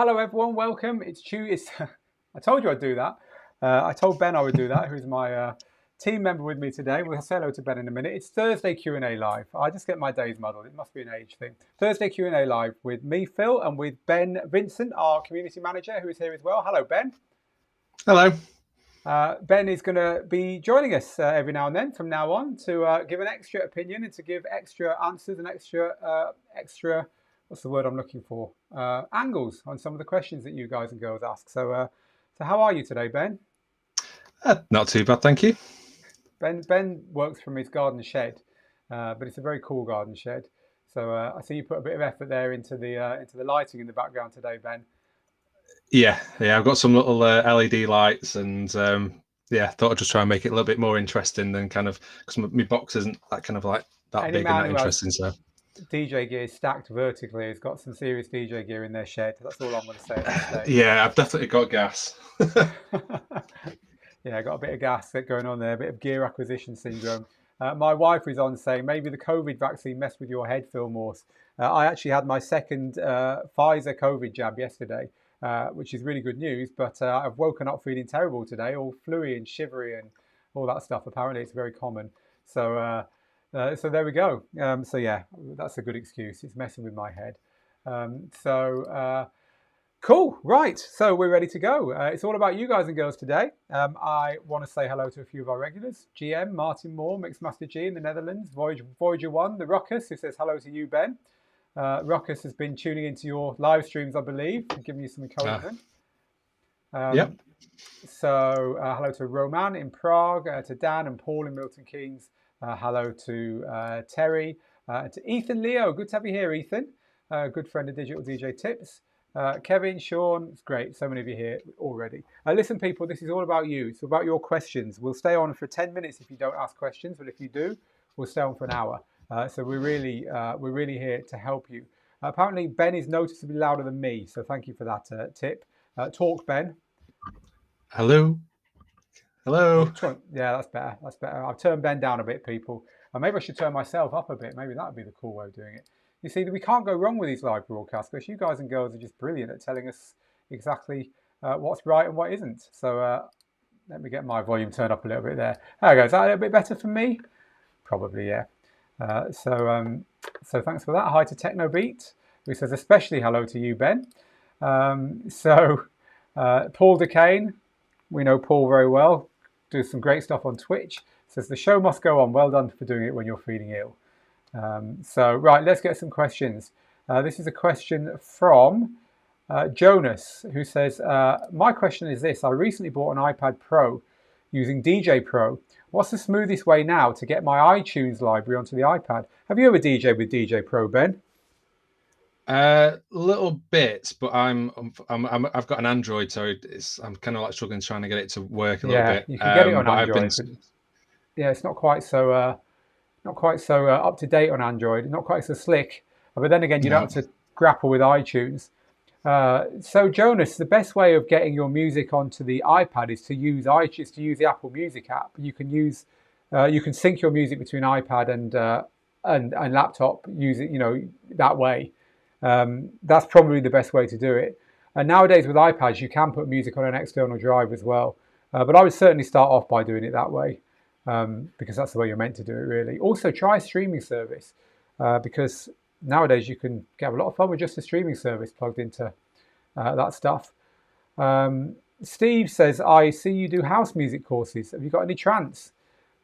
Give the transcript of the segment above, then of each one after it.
Hello everyone, welcome. It's I told you I'd do that. I told Ben I would do that, who's my team member with me today. We'll say hello to Ben in a minute. It's Thursday Q&A Live. I just get my days muddled. It must be an age thing. Thursday Q&A Live with me, Phil, and with Ben Vincent, our community manager, who is here as well. Hello, Ben. Hello. Ben is going to be joining us every now and then from now on to give an extra opinion and to give extra answers and extra what's the word I'm looking for? Angles on some of the questions that you guys and girls ask. So how are you today, Ben? Not too bad, thank you. Ben works from his garden shed, but it's a very cool garden shed. So I see you put a bit of effort there into the lighting in the background today, Ben. Yeah, I've got some little LED lights, and thought I'd just try and make it a little bit more interesting than kind of because my box isn't that kind of like that Any big and that interesting. So DJ gear stacked vertically has got some serious DJ gear in their shed. That's all I'm going to say at this stage. Yeah, I've definitely got gas. Yeah, I got a bit of gas going on there, a bit of gear acquisition syndrome. My wife was on saying maybe the COVID vaccine messed with your head, Phil Morse. I actually had my second Pfizer COVID jab yesterday, which is really good news, but I've woken up feeling terrible today, all fluey and shivery and all that stuff. Apparently it's very common. So there we go. So yeah, that's a good excuse. It's messing with my head. Cool, right, so we're ready to go. It's all about you guys and girls today. I want to say hello to a few of our regulars. GM, Martin Moore, Mixmaster G in the Netherlands, Voyager 1, the Ruckus, who says hello to you, Ben. Ruckus has been tuning into your live streams, I believe, and giving you some encouragement. Yep. So hello to Roman in Prague, to Dan and Paul in Milton Keynes. Hello to Terry, to Ethan Leo. Good to have you here, Ethan. Good friend of Digital DJ Tips. Kevin, Sean, it's great. So many of you here already. Listen, people, this is all about you. It's about your questions. We'll stay on for 10 minutes if you don't ask questions, but if you do, we'll stay on for an hour. So we're really here to help you. Apparently, Ben is noticeably louder than me, so thank you for that tip. Talk, Ben. Hello. Yeah, that's better. That's better. I've turned Ben down a bit, people. Maybe I should turn myself up a bit. Maybe that would be the cool way of doing it. You see, we can't go wrong with these live broadcasts because you guys and girls are just brilliant at telling us exactly what's right and what isn't. So let me get my volume turned up a little bit there. There we go. Is that a little bit better for me? Probably, yeah. So thanks for that. Hi to Technobeat, who says especially hello to you, Ben. Paul DeCane, we know Paul very well. Does some great stuff on Twitch. Says the show must go on. Well done for doing it when you're feeling ill. Right, let's get some questions. This is a question from Jonas, who says, my question is this. I recently bought an iPad Pro using DJ Pro. What's the smoothest way now to get my iTunes library onto the iPad? Have you ever DJed with DJ Pro, Ben? Little bits, but I've got an Android, so I'm kind of like struggling trying to get it to work a little bit. You can get it on Android. Yeah, it's not quite so up to date on Android, not quite so slick. But then again, you don't have to grapple with iTunes. So Jonas, the best way of getting your music onto the iPad is to use iTunes, to use the Apple Music app. You can sync your music between iPad and laptop using that way. That's probably the best way to do it. And nowadays with iPads, you can put music on an external drive as well. But I would certainly start off by doing it that way. Because that's the way you're meant to do it, really. Also, try a streaming service because nowadays you can get a lot of fun with just a streaming service plugged into that stuff. Steve says, I see you do house music courses. Have you got any trance?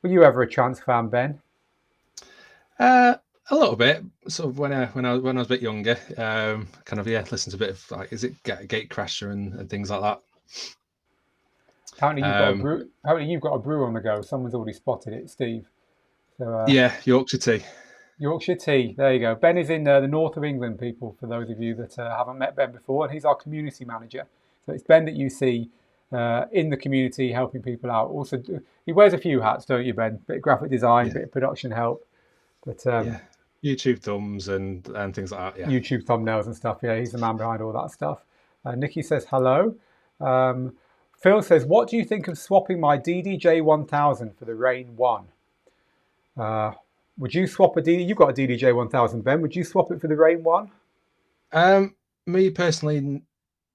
Were you ever a trance fan, Ben? A little bit. Sort of when I was a bit younger, listen to a bit of like, is it Gatecrasher and things like that. Apparently you've got a brew on the go. Someone's already spotted it, Steve. So, Yorkshire tea. Yorkshire tea. There you go. Ben is in the north of England, people, for those of you that haven't met Ben before. And he's our community manager. So it's Ben that you see in the community helping people out. Also, he wears a few hats, don't you, Ben? Bit of graphic design, bit of production help. But YouTube thumbs and things like that, yeah. YouTube thumbnails and stuff, yeah. He's the man behind all that stuff. Nikki says hello. Phil says, what do you think of swapping my DDJ 1000 for the Rain 1? Would you swap you've got a DDJ 1000, Ben. Would you swap it for the Rain 1? Me personally,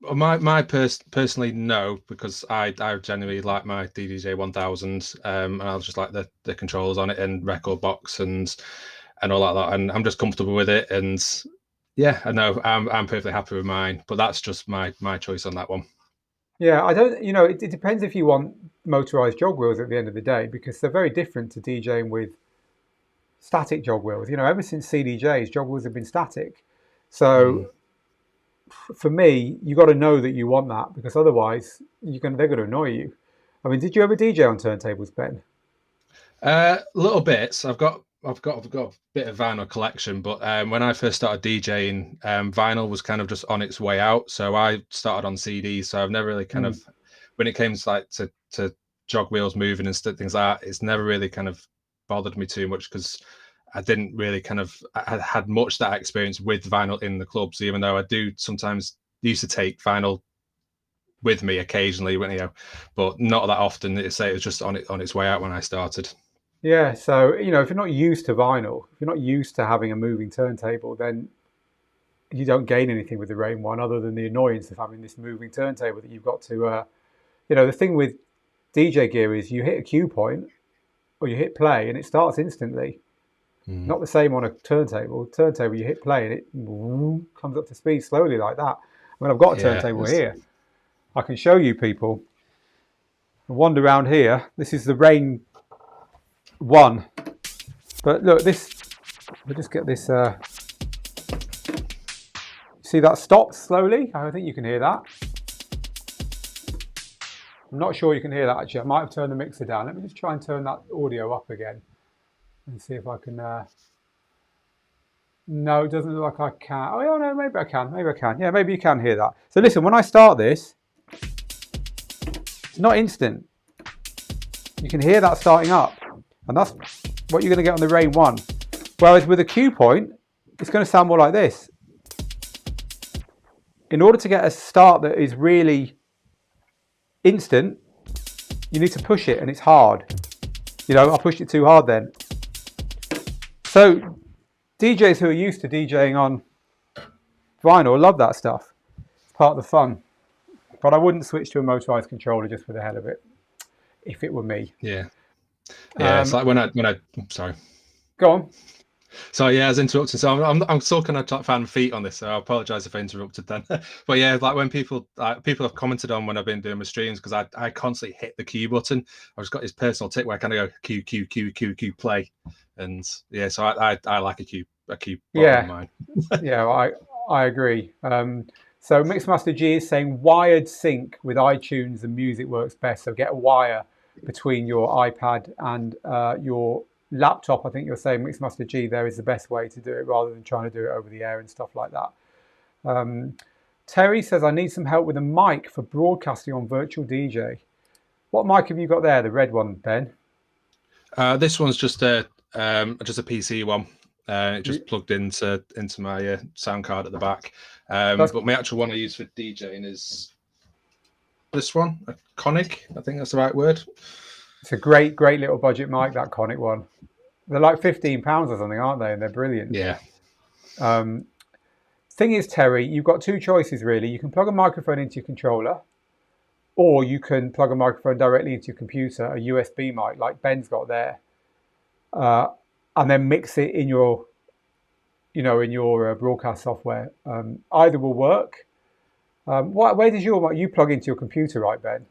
Personally, no, because I genuinely like my DDJ 1000, and I just like the controls on it and Rekordbox and all like that, and I'm just comfortable with it. And yeah, I know I'm perfectly happy with mine, but that's just my choice on that one. Yeah, I don't, it depends if you want motorized jog wheels at the end of the day, because they're very different to DJing with static jog wheels. Ever since CDJs, jog wheels have been static. So for me, you got to know that you want that, because otherwise they're going to annoy you. I mean, did you ever DJ on turntables, Ben? Little bits. I've got a bit of vinyl collection, but when I first started DJing, vinyl was kind of just on its way out. So I started on CDs. So I've never really kind of, when it came to like to jog wheels moving and things like that, it's never really kind of bothered me too much, because I didn't really I had much that experience with vinyl in the clubs, even though I do sometimes used to take vinyl with me occasionally but not that often. It was just on its way out when I started. Yeah, so if you're not used to vinyl, if you're not used to having a moving turntable, then you don't gain anything with the Rain One other than the annoyance of having this moving turntable that you've got to. The thing with DJ gear is you hit a cue point or you hit play and it starts instantly. Not the same on a turntable. Turntable, you hit play and it comes up to speed slowly like that. I mean, I've got a turntable here. I can show you people. Wander around here. This is the Rain One. But look, we'll just get this. See that stops slowly? I think you can hear that. I'm not sure you can hear that actually. I might have turned the mixer down. Let me just try and turn that audio up again and see if I can. No, it doesn't look like I can. Oh, yeah, no, maybe I can. Maybe I can. Yeah, maybe you can hear that. So listen, when I start this, it's not instant. You can hear that starting up. And that's what you're going to get on the Rain One. Whereas with a cue point, it's going to sound more like this. In order to get a start that is really instant, you need to push it, and it's hard. I pushed it too hard then. So DJs who are used to DJing on vinyl love that stuff. It's part of the fun. But I wouldn't switch to a motorized controller just for the hell of it, if it were me. Yeah. Yeah, it's like when I sorry. Go on. So yeah, I was interrupting. So I'm still kind of fan feet on this. So I apologize if I interrupted then. But yeah, like when people have commented on when I've been doing my streams, because I constantly hit the cue button. I've just got this personal tick where I kind of go cue play, and yeah, so I like a cue yeah. in mine. Yeah, I agree. So Mixmaster G is saying wired sync with iTunes and music works best. So get a wire between your iPad and your laptop. I think you're saying Mixmaster G there is the best way to do it rather than trying to do it over the air and stuff like that. Terry says, I need some help with a mic for broadcasting on Virtual DJ. What mic have you got there? The red one, Ben? This one's just a PC one. It just plugged into my sound card at the back. But my actual one I use for DJing is this one, a Conic. I think that's the right word. It's a great little budget mic, that Conic one. They're like £15 or something, aren't they? And they're brilliant. Yeah. Thing is, Terry, you've got two choices really. You can plug a microphone into your controller, or you can plug a microphone directly into your computer, a USB mic like Ben's got there, and then mix it in your, in your broadcast software. Either will work. Where does you plug into your computer, right, Ben?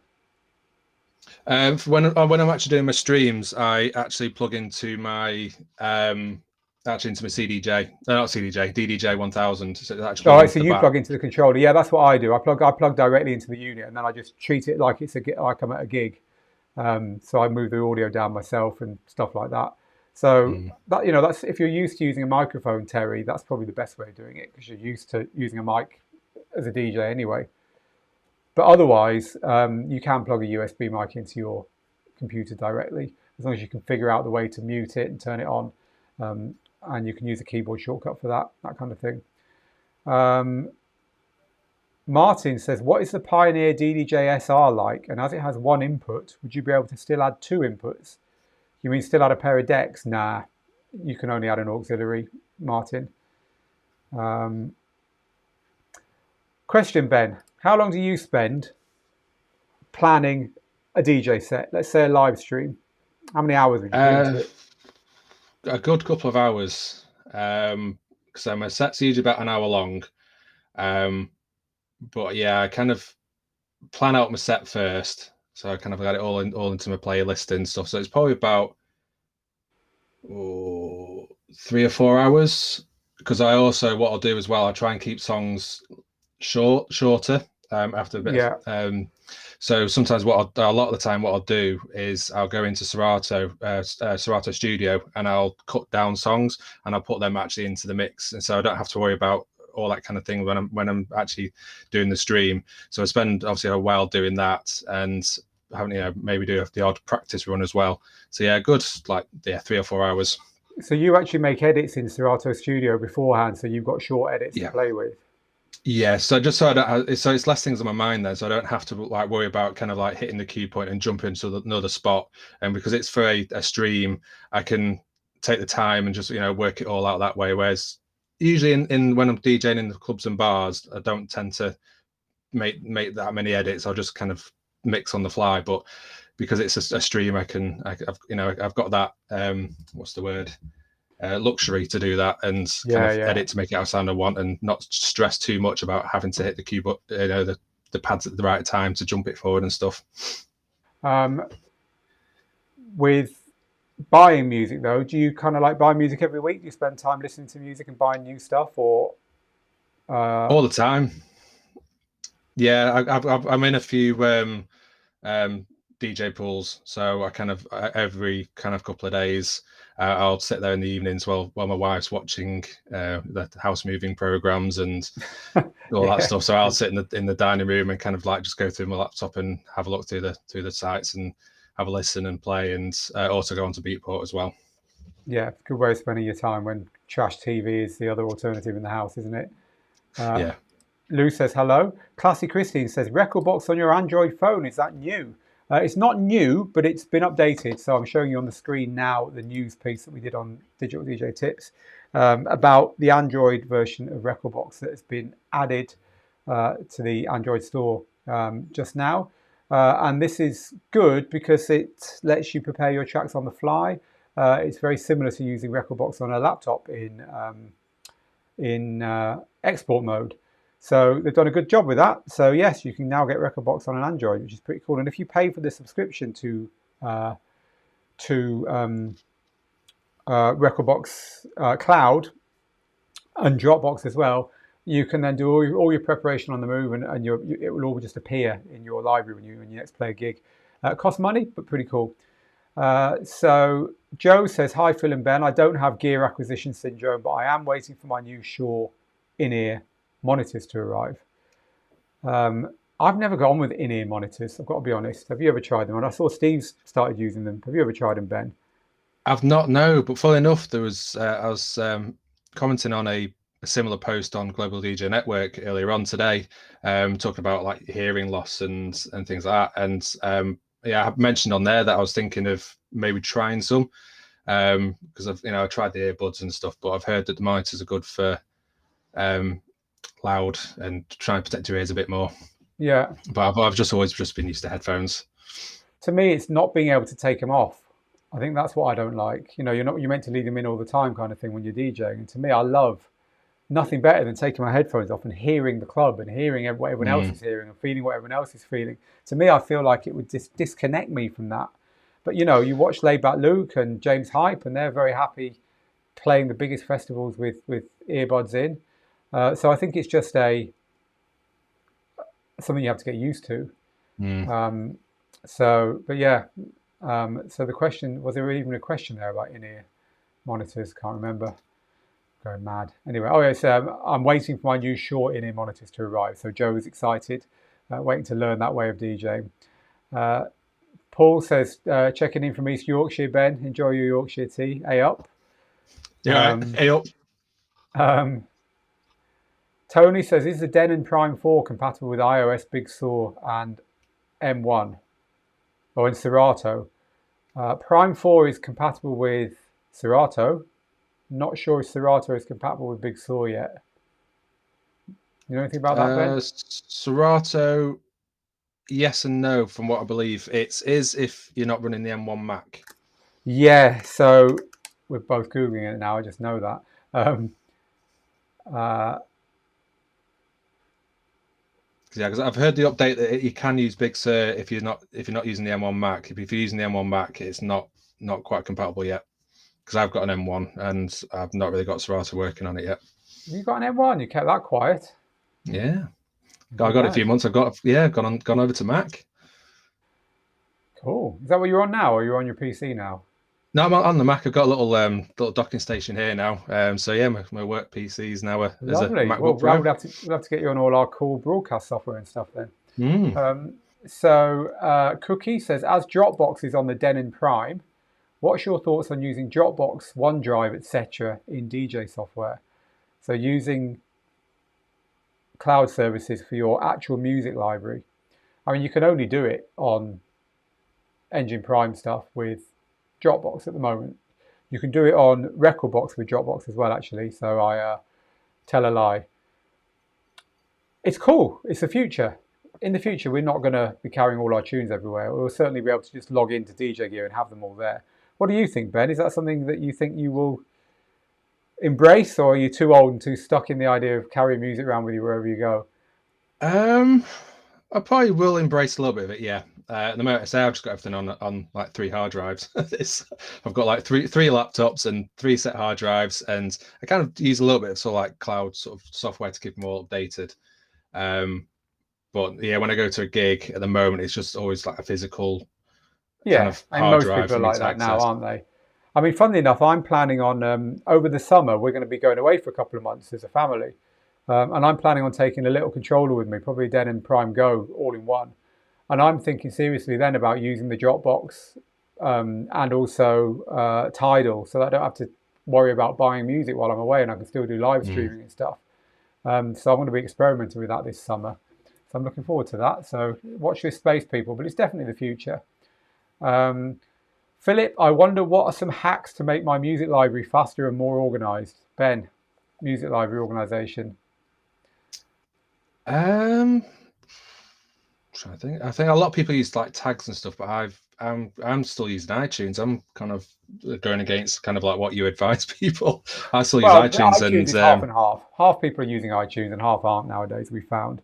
When I'm actually doing my streams, I actually plug into my into my CDJ, not CDJ, DDJ 1000. So it's actually so you plug into the controller. Yeah, that's what I do. I plug directly into the unit, and then I just treat it like like I'm at a gig. So I move the audio down myself and stuff like that. So that's if you're used to using a microphone, Terry, that's probably the best way of doing it, because you're used to using a mic as a DJ anyway. But otherwise, you can plug a USB mic into your computer directly, as long as you can figure out the way to mute it and turn it on. And you can use a keyboard shortcut for that kind of thing. Martin says, what is the Pioneer DDJ SR like? And as it has one input, would you be able to still add two inputs? You mean still add a pair of decks? Nah, you can only add an auxiliary, Martin. Question, Ben. How long do you spend planning a DJ set? Let's say a live stream. How many hours would you put into it? A good couple of hours. So my set's usually about an hour long. But yeah, I kind of plan out my set first. So I kind of got it all into my playlist and stuff. So it's probably about 3 or 4 hours. Because I also, what I'll do as well, I try and keep songs shorter after a bit of, so sometimes a lot of the time what I'll do is I'll go into Serato Studio, and I'll cut down songs and I'll put them actually into the mix, and so I don't have to worry about all that kind of thing when I'm actually doing the stream. So I spend obviously a while doing that, and having maybe do the odd practice run as well. So yeah, good 3 or 4 hours. So you actually make edits in Serato Studio beforehand, so you've got short edits to play with. Yeah, so just so I don't so it's less things on my mind then, so I don't have to worry about kind of hitting the cue point and jump into another spot. And because it's for a stream, I can take the time and just work it all out that way. Whereas usually in when I'm DJing in the clubs and bars, I don't tend to make that many edits. I'll just kind of mix on the fly. But because it's a stream, I've got that what's the word? Luxury to do that and edit to make it out sound I want, and not stress too much about having to hit the cue button, the pads at the right time to jump it forward and stuff. With buying music though, do you kind of buy music every week? Do you spend time listening to music and buying new stuff, or all the time? Yeah, I'm in a few DJ pools, so I kind of every kind of couple of days I'll sit there in the evenings while my wife's watching the house moving programs and all that stuff. So I'll sit in the dining room and kind of just go through my laptop and have a look through the sites and have a listen and play, and also go onto Beatport as well. Yeah, good way of spending your time when trash TV is the other alternative in the house, isn't it? Yeah. Lou says hello. Classy Christine says Rekordbox on your Android phone, is that new? It's not new, but it's been updated. So I'm showing you on the screen now the news piece that we did on Digital DJ Tips about the Android version of Rekordbox that has been added to the Android store just now. And this is good because it lets you prepare your tracks on the fly. It's very similar to using Rekordbox on a laptop in export mode. So they've done a good job with that. So yes, you can now get Rekordbox on an Android, which is pretty cool. And if you pay for the subscription to Rekordbox Cloud and Dropbox as well, you can then do all your preparation on the move, and it will all just appear in your library when you next play a gig. It costs money, but pretty cool. So Joe says, hi Phil and Ben, I don't have gear acquisition syndrome, but I am waiting for my new Shure in-ear monitors to arrive. I've never got on with in-ear monitors, I've got to be honest. Have you ever tried them? And I saw Steve's started using them. Have you ever tried them, Ben? I've not, no, but funnily enough, there was I was commenting on a similar post on Global DJ Network earlier on today, talking about hearing loss and things like that. And yeah, I mentioned on there that I was thinking of maybe trying some, because I tried the earbuds and stuff, but I've heard that the monitors are good for loud and try and protect your ears a bit more. Yeah, but I've just always been used to headphones. To me, it's not being able to take them off. I think that's what I don't like. You're meant to leave them in all the time, kind of thing, when you're DJing. And to me, I love nothing better than taking my headphones off and hearing the club and hearing what everyone else is hearing and feeling what everyone else is feeling. To me, I feel like it would disconnect me from that. But you watch Laidback Luke and James Hype, and they're very happy playing the biggest festivals with earbuds in. So I think it's just something you have to get used to. But yeah. So the question, was there even a question there about in-ear monitors? Can't remember. Going mad. Anyway, I'm waiting for my new Shure in-ear monitors to arrive. So Joe is excited, waiting to learn that way of DJing. Paul says, checking in from East Yorkshire, Ben. Enjoy your Yorkshire tea. A up. Yeah, A up. Tony says, is the Denon Prime 4 compatible with iOS, Big Sur, and M1? Or in Serato? Prime 4 is compatible with Serato. Not sure if Serato is compatible with Big Sur yet. You know anything about that, Ben? Serato, yes and no. From what I believe, it is if you're not running the M1 Mac. Yeah, so we're both Googling it now, I just know that. Yeah, because I've heard the update that you can use Big Sur if you're not using the M1 Mac. If you're using the M1 Mac, it's not quite compatible yet. Because I've got an M1 and I've not really got Serato working on it yet. You got an M1, you kept that quiet. Yeah, I got it a few months. Gone over to Mac. Cool. Is that what you're on now, or you're on your PC now? No, I'm on the Mac. I've got a little docking station here now. So yeah, my work PC's now as a MacBook Pro. We'll have to get you on all our cool broadcast software and stuff then. Mm. Cookie says, as Dropbox is on the Denon Prime, what's your thoughts on using Dropbox, OneDrive, etc. in DJ software? So using cloud services for your actual music library. I mean, you can only do it on Engine Prime stuff with Dropbox at the moment. You can do it on Rekordbox with Dropbox as well, actually. So I tell a lie. It's cool. It's the future. In the future, we're not going to be carrying all our tunes everywhere. We'll certainly be able to just log into DJ Gear and have them all there. What do you think, Ben? Is that something that you think you will embrace, or are you too old and too stuck in the idea of carrying music around with you wherever you go? I probably will embrace a little bit of it, yeah. At the moment, I say I've just got everything on like 3 hard drives. I've got like three laptops and 3 set hard drives, and I kind of use a little bit of sort of like cloud sort of software to keep them all updated. But yeah, when I go to a gig at the moment, it's just always like a physical kind of hard drive. Most people are like that now, aren't they? I mean, funnily enough, I'm planning on over the summer, we're going to be going away for a couple of months as a family. And I'm planning on taking a little controller with me, probably a Denon Prime Go all in one. And I'm thinking seriously then about using the Dropbox and also Tidal, so that I don't have to worry about buying music while I'm away, and I can still do live streaming and stuff. So I'm going to be experimenting with that this summer. So I'm looking forward to that. So watch this space, people, but it's definitely the future. Philip, I wonder what are some hacks to make my music library faster and more organized? Ben, music library organization. Trying to think. I think a lot of people use like tags and stuff, but I'm still using iTunes. I'm kind of going against kind of like what you advise people. I still use iTunes. iTunes is half and half. Half people are using iTunes and half aren't nowadays, we found.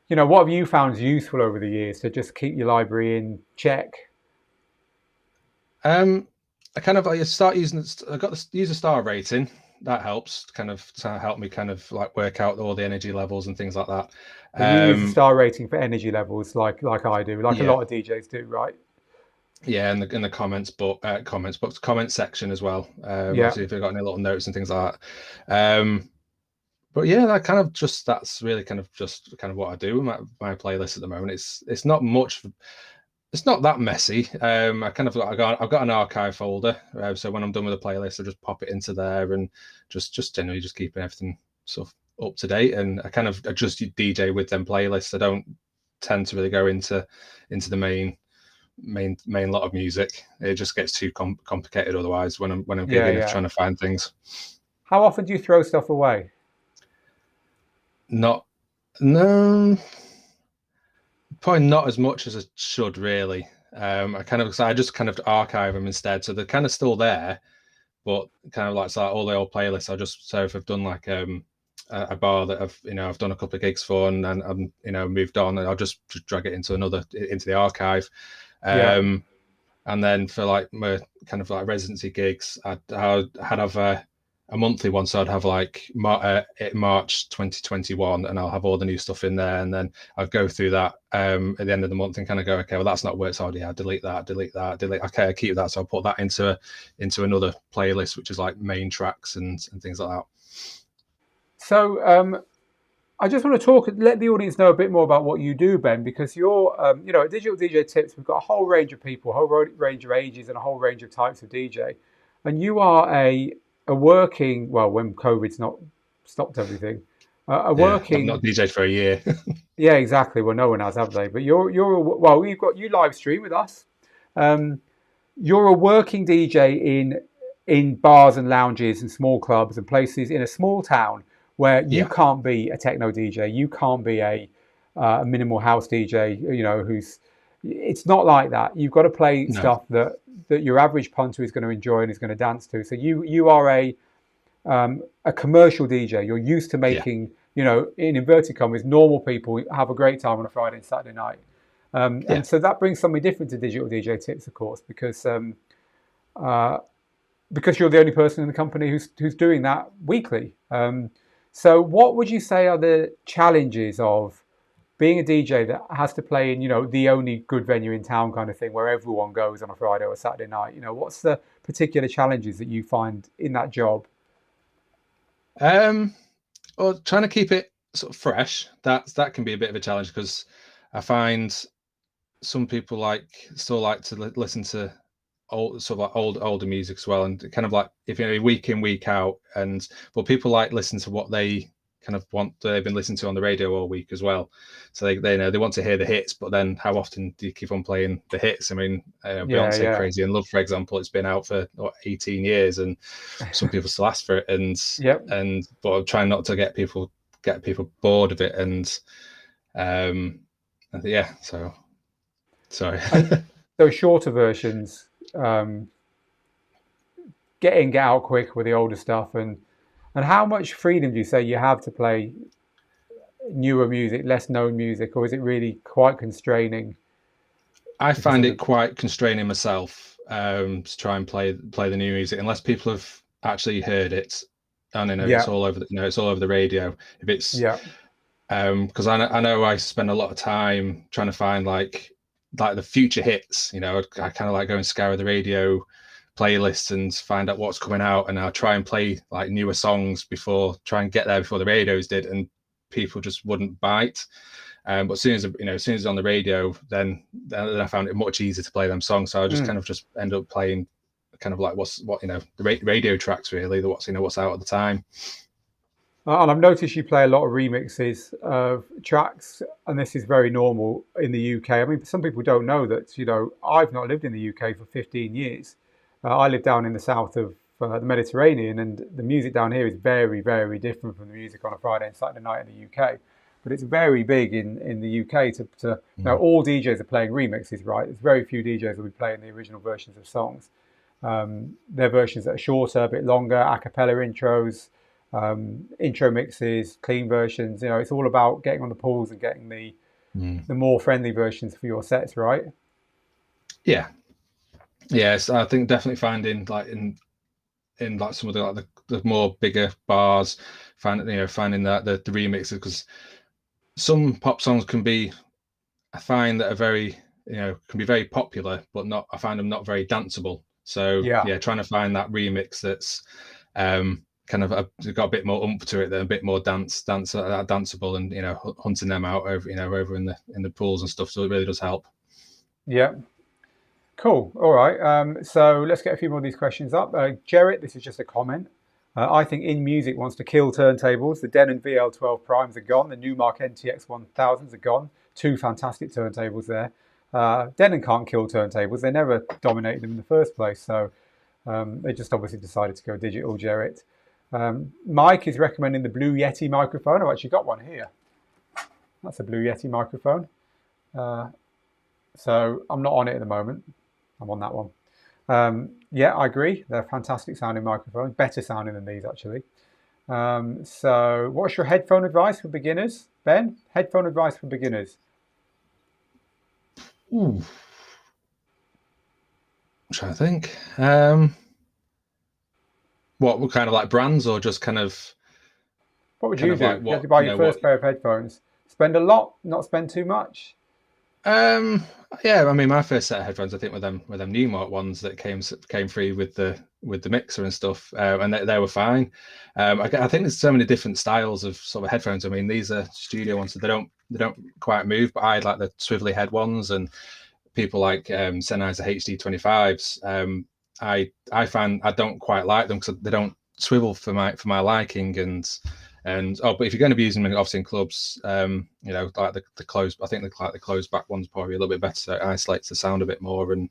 You know, what have you found useful over the years to just keep your library in check? I kind of start using. I got the user star rating. That helps kind of to help me kind of like work out all the energy levels and things like that. You use the star rating for energy levels, like I do, like a lot of DJs do, right? Yeah, in the comment section as well. Obviously, if you've got any little notes and things like that. But yeah, that's really kind of what I do with my playlist at the moment. It's not much. It's not that messy. I've got an archive folder, so when I'm done with the playlist, I just pop it into there and just generally just keeping everything sort of up to date. And I kind of adjust DJ with them playlists. I don't tend to really go into the main lot of music. It just gets too complicated otherwise when I'm gigging trying to find things. How often do you throw stuff away? No. Probably not as much as I should, really. I just kind of archive them instead, so they're kind of still there, but kind of like all the old playlists. If I've done like a bar that I've done a couple of gigs for, and I'm moved on, and I'll just drag it into the archive. And then for like my kind of like residency gigs, I'd have a monthly one, so I'd have like March 2021, and I'll have all the new stuff in there, and then I'll go through that at the end of the month and kind of go, okay, well that's not worked, so yeah, delete that. Okay, I keep that, so I'll put that into another playlist, which is like main tracks and things like that. So I just want to let the audience know a bit more about what you do, Ben, because you're, at Digital DJ Tips, we've got a whole range of people, a whole range of ages, and a whole range of types of DJ, and you are a working, well, when COVID's not stopped everything, I've not DJed for a year. Yeah, exactly. Well, no one has, have they? But you live stream with us. You're a working DJ in in bars and lounges and small clubs and places in a small town where you can't be a techno DJ, you can't be a minimal house DJ, you know, it's not like that. You've got to play stuff that your average punter is going to enjoy and is going to dance to. So you are a commercial DJ. You're used to making, you know, in inverted commas, normal people have a great time on a Friday and Saturday night. And so that brings something different to digital DJ tips, of course, because you're the only person in the company who's doing that weekly. So what would you say are the challenges of being a DJ that has to play in, you know, the only good venue in town kind of thing, where everyone goes on a Friday or a Saturday night? You know, what's the particular challenges that you find in that job? Well, trying to keep it sort of fresh, that can be a bit of a challenge, because I find some people still like to listen to older music as well, and kind of like, if you know, week in, week out, but people like listen to what they kind of they've been listening to on the radio all week as well. So they know they want to hear the hits, but then how often do you keep on playing the hits? I mean, Beyonce Crazy in Love, for example, it's been out for 18 years and some people still ask for it, but I'm trying not to get people bored of it, so sorry. Those shorter versions, get in, get out quick with the older stuff, and how much freedom do you say you have to play newer music, less known music, or is it really quite constraining? I find it quite constraining myself, to try and play the new music, unless people have actually heard it, and it's all over it's all over the radio. If it's because I know I spend a lot of time trying to find like the future hits. You know, I kind of like go and scour the radio playlists and find out what's coming out, and I'll try and play like newer songs try and get there before the radios did, and people just wouldn't bite. But as soon as it's on the radio, then I found it much easier to play them songs. So I just kind of just end up playing kind of like the radio tracks, really, what's out at the time. And I've noticed you play a lot of remixes of tracks, and this is very normal in the UK. I mean, some people don't know that, you know, I've not lived in the UK for 15 years. I live down in the south of the Mediterranean, and the music down here is very, very different from the music on a Friday and Saturday night in the UK. But it's very big in the UK to now all DJs are playing remixes, right? There's very few DJs will be playing the original versions of songs. They're versions that are shorter, a bit longer, a cappella intros, intro mixes, clean versions. You know, it's all about getting on the pools and getting the more friendly versions for your sets, right? Yeah. Yes, I think definitely finding like in like some of the more bigger bars, finding that the remixes, because some pop songs I find that are very, can be very popular, but I find them not very danceable. So trying to find that remix that's kind of got a bit more oomph to it, that a bit more danceable, and hunting them out over in the pools and stuff. So it really does help. Yeah. Cool. All right. So let's get a few more of these questions up. Jarrett, this is just a comment. I think In Music wants to kill turntables. The Denon VL12 Primes are gone. The Newmark NTX 1000s are gone. Two fantastic turntables there. Denon can't kill turntables. They never dominated them in the first place. So they just obviously decided to go digital, Jarrett. Mike is recommending the Blue Yeti microphone. I've actually got one here. That's a Blue Yeti microphone. So I'm not on it at the moment. I'm on that one. Yeah, I agree. They're fantastic sounding microphones, better sounding than these actually. So what's your headphone advice for beginners, Ben? Headphone advice for beginners. Ooh. I'm trying to think. What kind of like brands, or just kind of? What would you do? Like you had to buy your first pair of headphones. Spend a lot, not spend too much. Yeah, I mean, my first set of headphones, I think, were them Newmark ones that came free with the mixer and stuff, and they were fine. I think there's so many different styles of sort of headphones. I mean, these are studio ones, so they don't quite move, but I like the swivelly head ones, and people like Sennheiser HD25s. I find I don't quite like them because they don't swivel for my liking, but if you're going to be using them obviously in clubs, like the closed, I think the closed back one's probably a little bit better, so it isolates the sound a bit more. And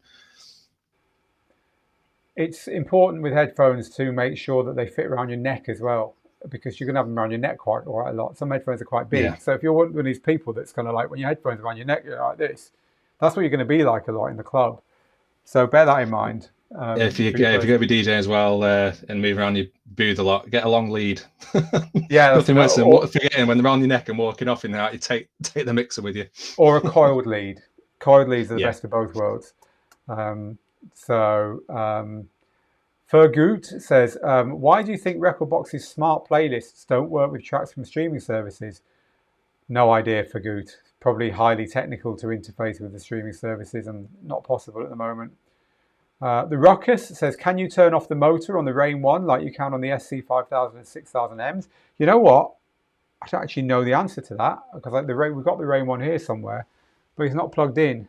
It's important with headphones to make sure that they fit around your neck as well, because you can have them around your neck quite a lot. Some headphones are quite Yeah. big. So if you're one of these people that's kind of like, when your headphones are around your neck, you're like this, that's what you're going to be like a lot in the club. So bear that in mind. If you're going to be DJing as well and move around your booth a lot, get a long lead. Yeah, Nothing worse than forgetting when they're around your neck and walking off in there. You take the mixer with you. Or a coiled lead. Coiled leads are the best of both worlds. Fergoot says, why do you think Rekordbox's smart playlists don't work with tracks from streaming services? No idea, Fergoot. Probably highly technical to interface with the streaming services and not possible at the moment. The Ruckus says, can you turn off the motor on the Rain 1 like you can on the SC5000 and 6000Ms? You know what? I don't actually know the answer to that, because like we've got the Rain 1 here somewhere, but it's not plugged in.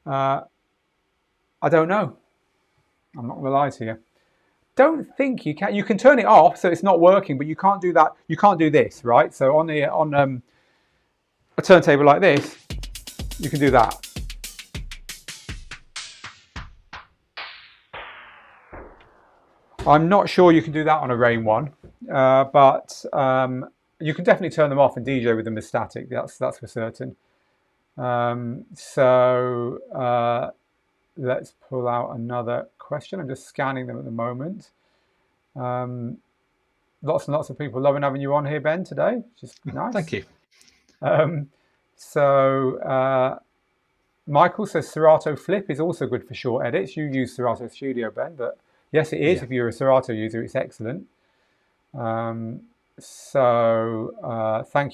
I don't know. I'm not going to lie to you. Don't think you can. You can turn it off so it's not working, but you can't do that. You can't do this, right? So on a turntable like this, you can do that. I'm not sure you can do that on a Rain 1, but you can definitely turn them off and DJ with them as static. That's for certain. Let's pull out another question. I'm just scanning them at the moment. Lots and lots of people loving having you on here, Ben, today, which is nice. Thank you. Michael says Serato Flip is also good for short edits. You use Serato Studio, Ben, but yes, it is. Yeah. If you're a Serato user, it's excellent. Thank you,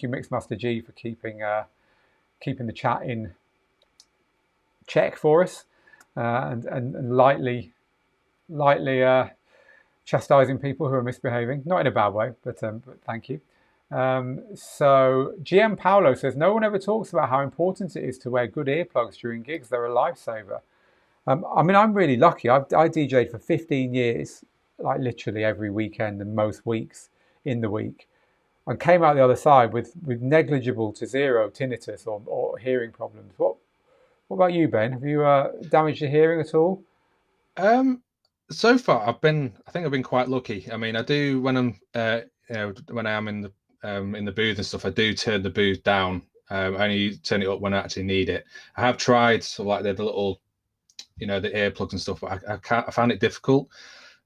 Mixmaster G, for keeping the chat in check for us, and lightly chastising people who are misbehaving, not in a bad way, but thank you. GM Paolo says, no one ever talks about how important it is to wear good earplugs during gigs. They're a lifesaver. I mean, I'm really lucky. I DJed for 15 years, like literally every weekend and most weeks in the week, and came out the other side with negligible to zero tinnitus or hearing problems. What about you, Ben? Have you damaged your hearing at all? So far, I think I've been quite lucky. I mean, I do when I'm, when I am in the booth and stuff, I do turn the booth down. I only turn it up when I actually need it. I have tried sort of like the little, the earplugs and stuff, but I found it difficult.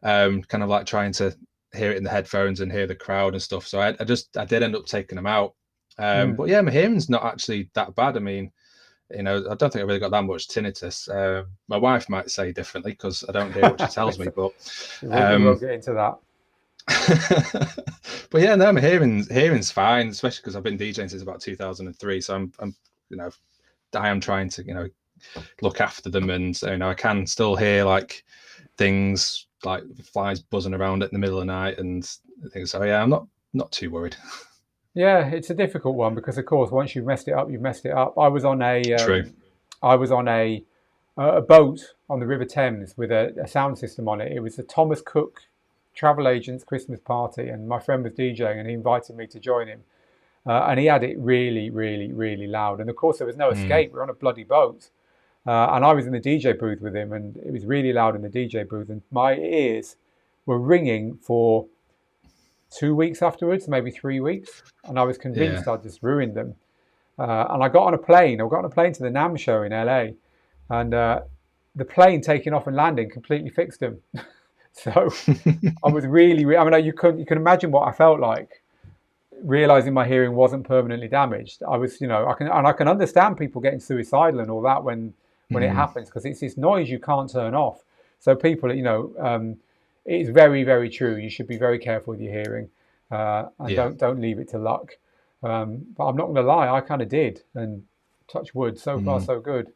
Kind of like trying to hear it in the headphones and hear the crowd and stuff. So I did end up taking them out. But yeah, my hearing's not actually that bad. I mean, I don't think I really got that much tinnitus. My wife might say differently because I don't hear what she tells me, but we won't get into that. But yeah, no, my hearing's fine, especially because I've been DJing since about 2003. So I am trying to look after them, and I can still hear like things like flies buzzing around in the middle of the night and things. So yeah, I'm not too worried. Yeah, it's a difficult one because, of course, once you've messed it up, you've messed it up. I was on a boat on the River Thames with a sound system on it. It was the Thomas Cook travel agent's Christmas party, and my friend was DJing, and he invited me to join him. And he had it really, really, really loud. And of course, there was no escape. We're on a bloody boat. And I was in the DJ booth with him, and it was really loud in the DJ booth. And my ears were ringing for 2 weeks afterwards, maybe 3 weeks. And I was convinced I'd just ruined them. And I got on a plane. I got on a plane to the NAMM show in LA. And the plane taking off and landing completely fixed them. So I was really, I mean, you can imagine what I felt like, realizing my hearing wasn't permanently damaged. I was, I can understand people getting suicidal and all that when it happens, because it's this noise you can't turn off. So people, it's very, very true. You should be very careful with your hearing, and don't leave it to luck. But I'm not going to lie, I kind of did, and touch wood. So far, so good.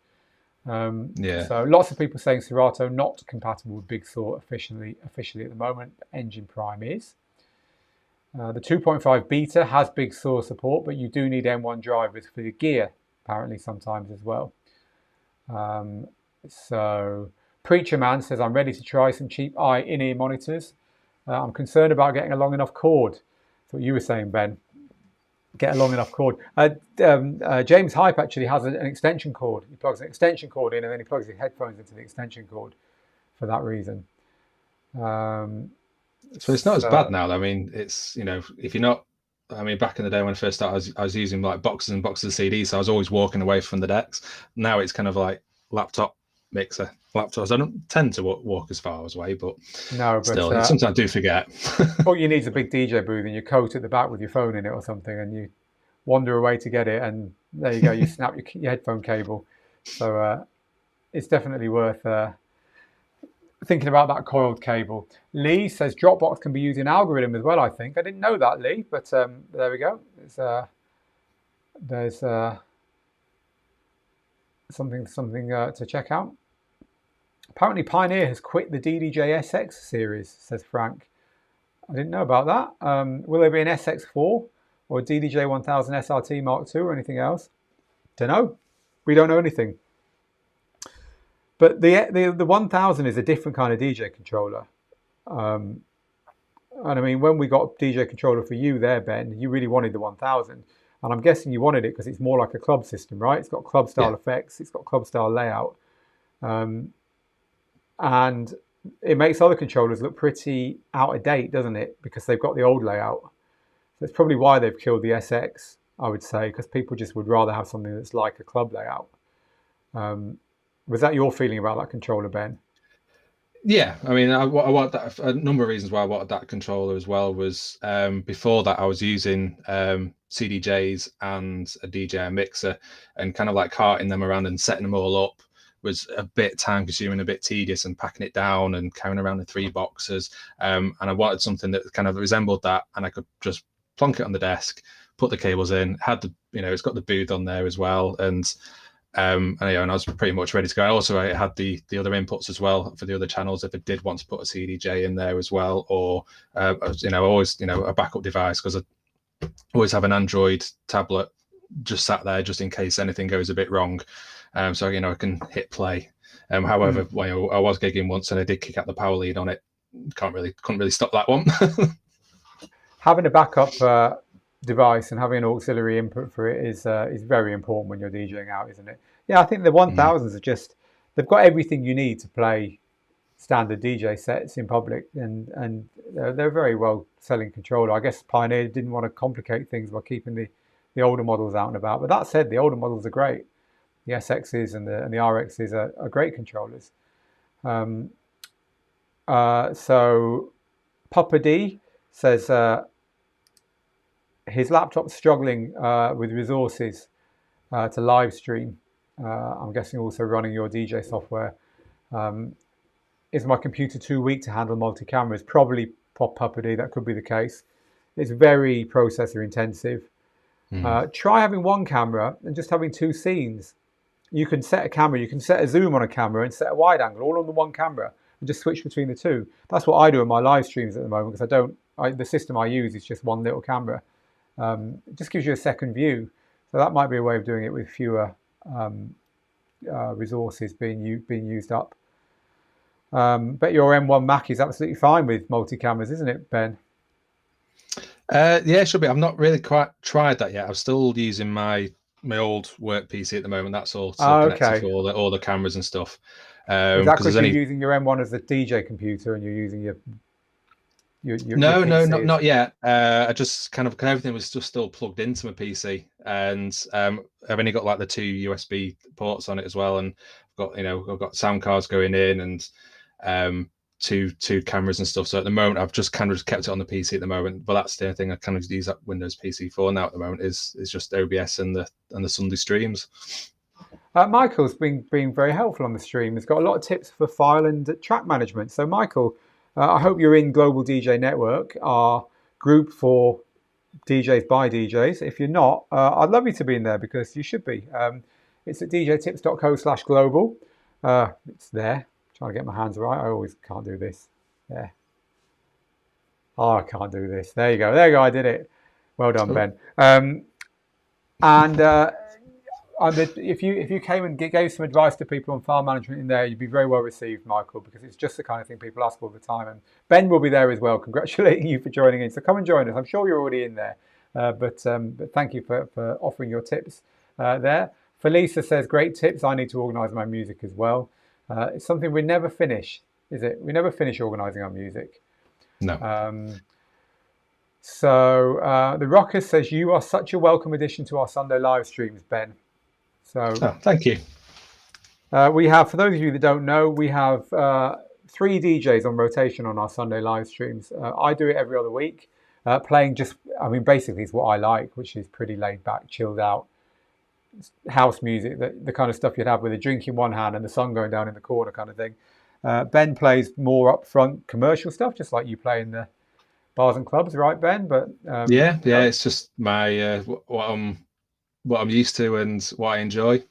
So lots of people saying Serato not compatible with Big Saw officially at the moment. Engine Prime is. The 2.5 beta has Big Saw support, but you do need M1 drivers for your gear, apparently sometimes as well. So Preacher Man says, I'm ready to try some cheap in-ear monitors. I'm concerned about getting a long enough cord. That's what you were saying, Ben. Get a long enough cord. James Hype actually has an extension cord. He plugs an extension cord in, and then he plugs his headphones into the extension cord for that reason. So it's not as bad now. I mean, it's, you know, if you're not, I mean, back in the day when I first started, I was using like boxes and boxes of CDs, so I was always walking away from the decks. Now it's kind of like laptop mixer, laptops. I don't tend to walk as far away, but No, but still, sometimes I do forget. all you need is a big DJ booth and your coat at the back with your phone in it or something, and you wander away to get it, and there you go. You snap your headphone cable. So it's definitely worth thinking about that coiled cable. Lee says Dropbox can be used in algorithm as well. I think I didn't know that, Lee, but there we go. There's something to check out. Apparently, Pioneer has quit the DDJ SX series, says Frank. I didn't know about that. Will there be an SX4 or a DDJ 1000 SRT Mark II or anything else? Don't know. We don't know anything. But the 1000 is a different kind of DJ controller. And I mean, when we got DJ controller for you there, Ben, you really wanted the 1000. And I'm guessing you wanted it because it's more like a club system, right? It's got club style effects. It's got club style layout. And it makes other controllers look pretty out of date, doesn't it? Because they've got the old layout. That's probably why they've killed the SX, I would say, because people just would rather have something that's like a club layout. Was that your feeling about that controller, Ben? Yeah, I mean, I want that. A number of reasons why I wanted that controller as well was before that I was using CDJs and a DJ mixer, and kind of like carting them around and setting them all up was a bit time consuming, a bit tedious, and packing it down and carrying around the 3 boxes. And I wanted something that kind of resembled that, and I could just plonk it on the desk, put the cables in, had the, you know, it's got the booth on there as well, and and I was pretty much ready to go. Also, I had the other inputs as well for the other channels if I did want to put a CDJ in there as well, or you know, always, you know, a backup device, because I always have an Android tablet just sat there just in case anything goes a bit wrong. So, you know, I can hit play. However, when I was gigging once and I did kick out the power lead on it, couldn't really stop that one. Having a backup device and having an auxiliary input for it is very important when you're DJing out, isn't it? Yeah, I think the 1000s are just, they've got everything you need to play standard DJ sets in public, and they're a very well selling controller. I guess Pioneer didn't want to complicate things by keeping the older models out and about. But that said, the older models are great. The SXs and the RXs are great controllers. So Papa D says his laptop's struggling with resources to live stream. I'm guessing also running your DJ software. Is my computer too weak to handle multi-cameras? Probably, Papa D, that could be the case. It's very processor intensive. Try having one camera and just having 2 scenes. You can set a camera, you can set a zoom on a camera and set a wide angle all on the one camera and just switch between the 2. That's what I do in my live streams at the moment, because the system I use is just one little camera. It just gives you a second view. So that might be a way of doing it with fewer resources being used up. Bet your M1 Mac is absolutely fine with multi-cameras, isn't it, Ben? Yeah, it should be. I've not really quite tried that yet. I'm still using my old work PC at the moment. That's all connected for all the cameras and stuff. Is that because you're using your M1 as a DJ computer and you're using your No, not yet. I just kind of, everything was just still plugged into my PC, and I've only got like the 2 USB ports on it as well, and I've got sound cards going in, and two cameras and stuff. So at the moment, I've just kind of kept it on the PC at the moment. But that's the only thing I kind of use that Windows PC for now at the moment is just OBS and the Sunday streams. Michael's been very helpful on the stream. He's got a lot of tips for file and track management. So Michael, I hope you're in Global DJ Network, our group for DJs by DJs. If you're not, I'd love you to be in there, because you should be. It's at djtips.co/global. It's there. Trying to get my hands right. I always can't do this. There. Oh, I can't do this. There you go. I did it. Well done, Ben. If you came and gave some advice to people on file management in there, you'd be very well received, Michael, because it's just the kind of thing people ask all the time. And Ben will be there as well, congratulating you for joining in. So come and join us. I'm sure you're already in there, but thank you for offering your tips there. Felisa says, great tips. I need to organise my music as well. It's something we never finish. is it? We never finish organising our music. No. The Rocker says, you are such a welcome addition to our Sunday live streams, Ben. So thank you. We have, for those of you that don't know, we have 3 DJs on rotation on our Sunday live streams. I do it every other week, playing basically it's what I like, which is pretty laid back, chilled out house music, the kind of stuff you'd have with a drink in one hand and the sun going down in the corner kind of thing. Ben plays more upfront commercial stuff, just like you play in the bars and clubs, right, Ben? But yeah, it's just my what I'm used to and what I enjoy.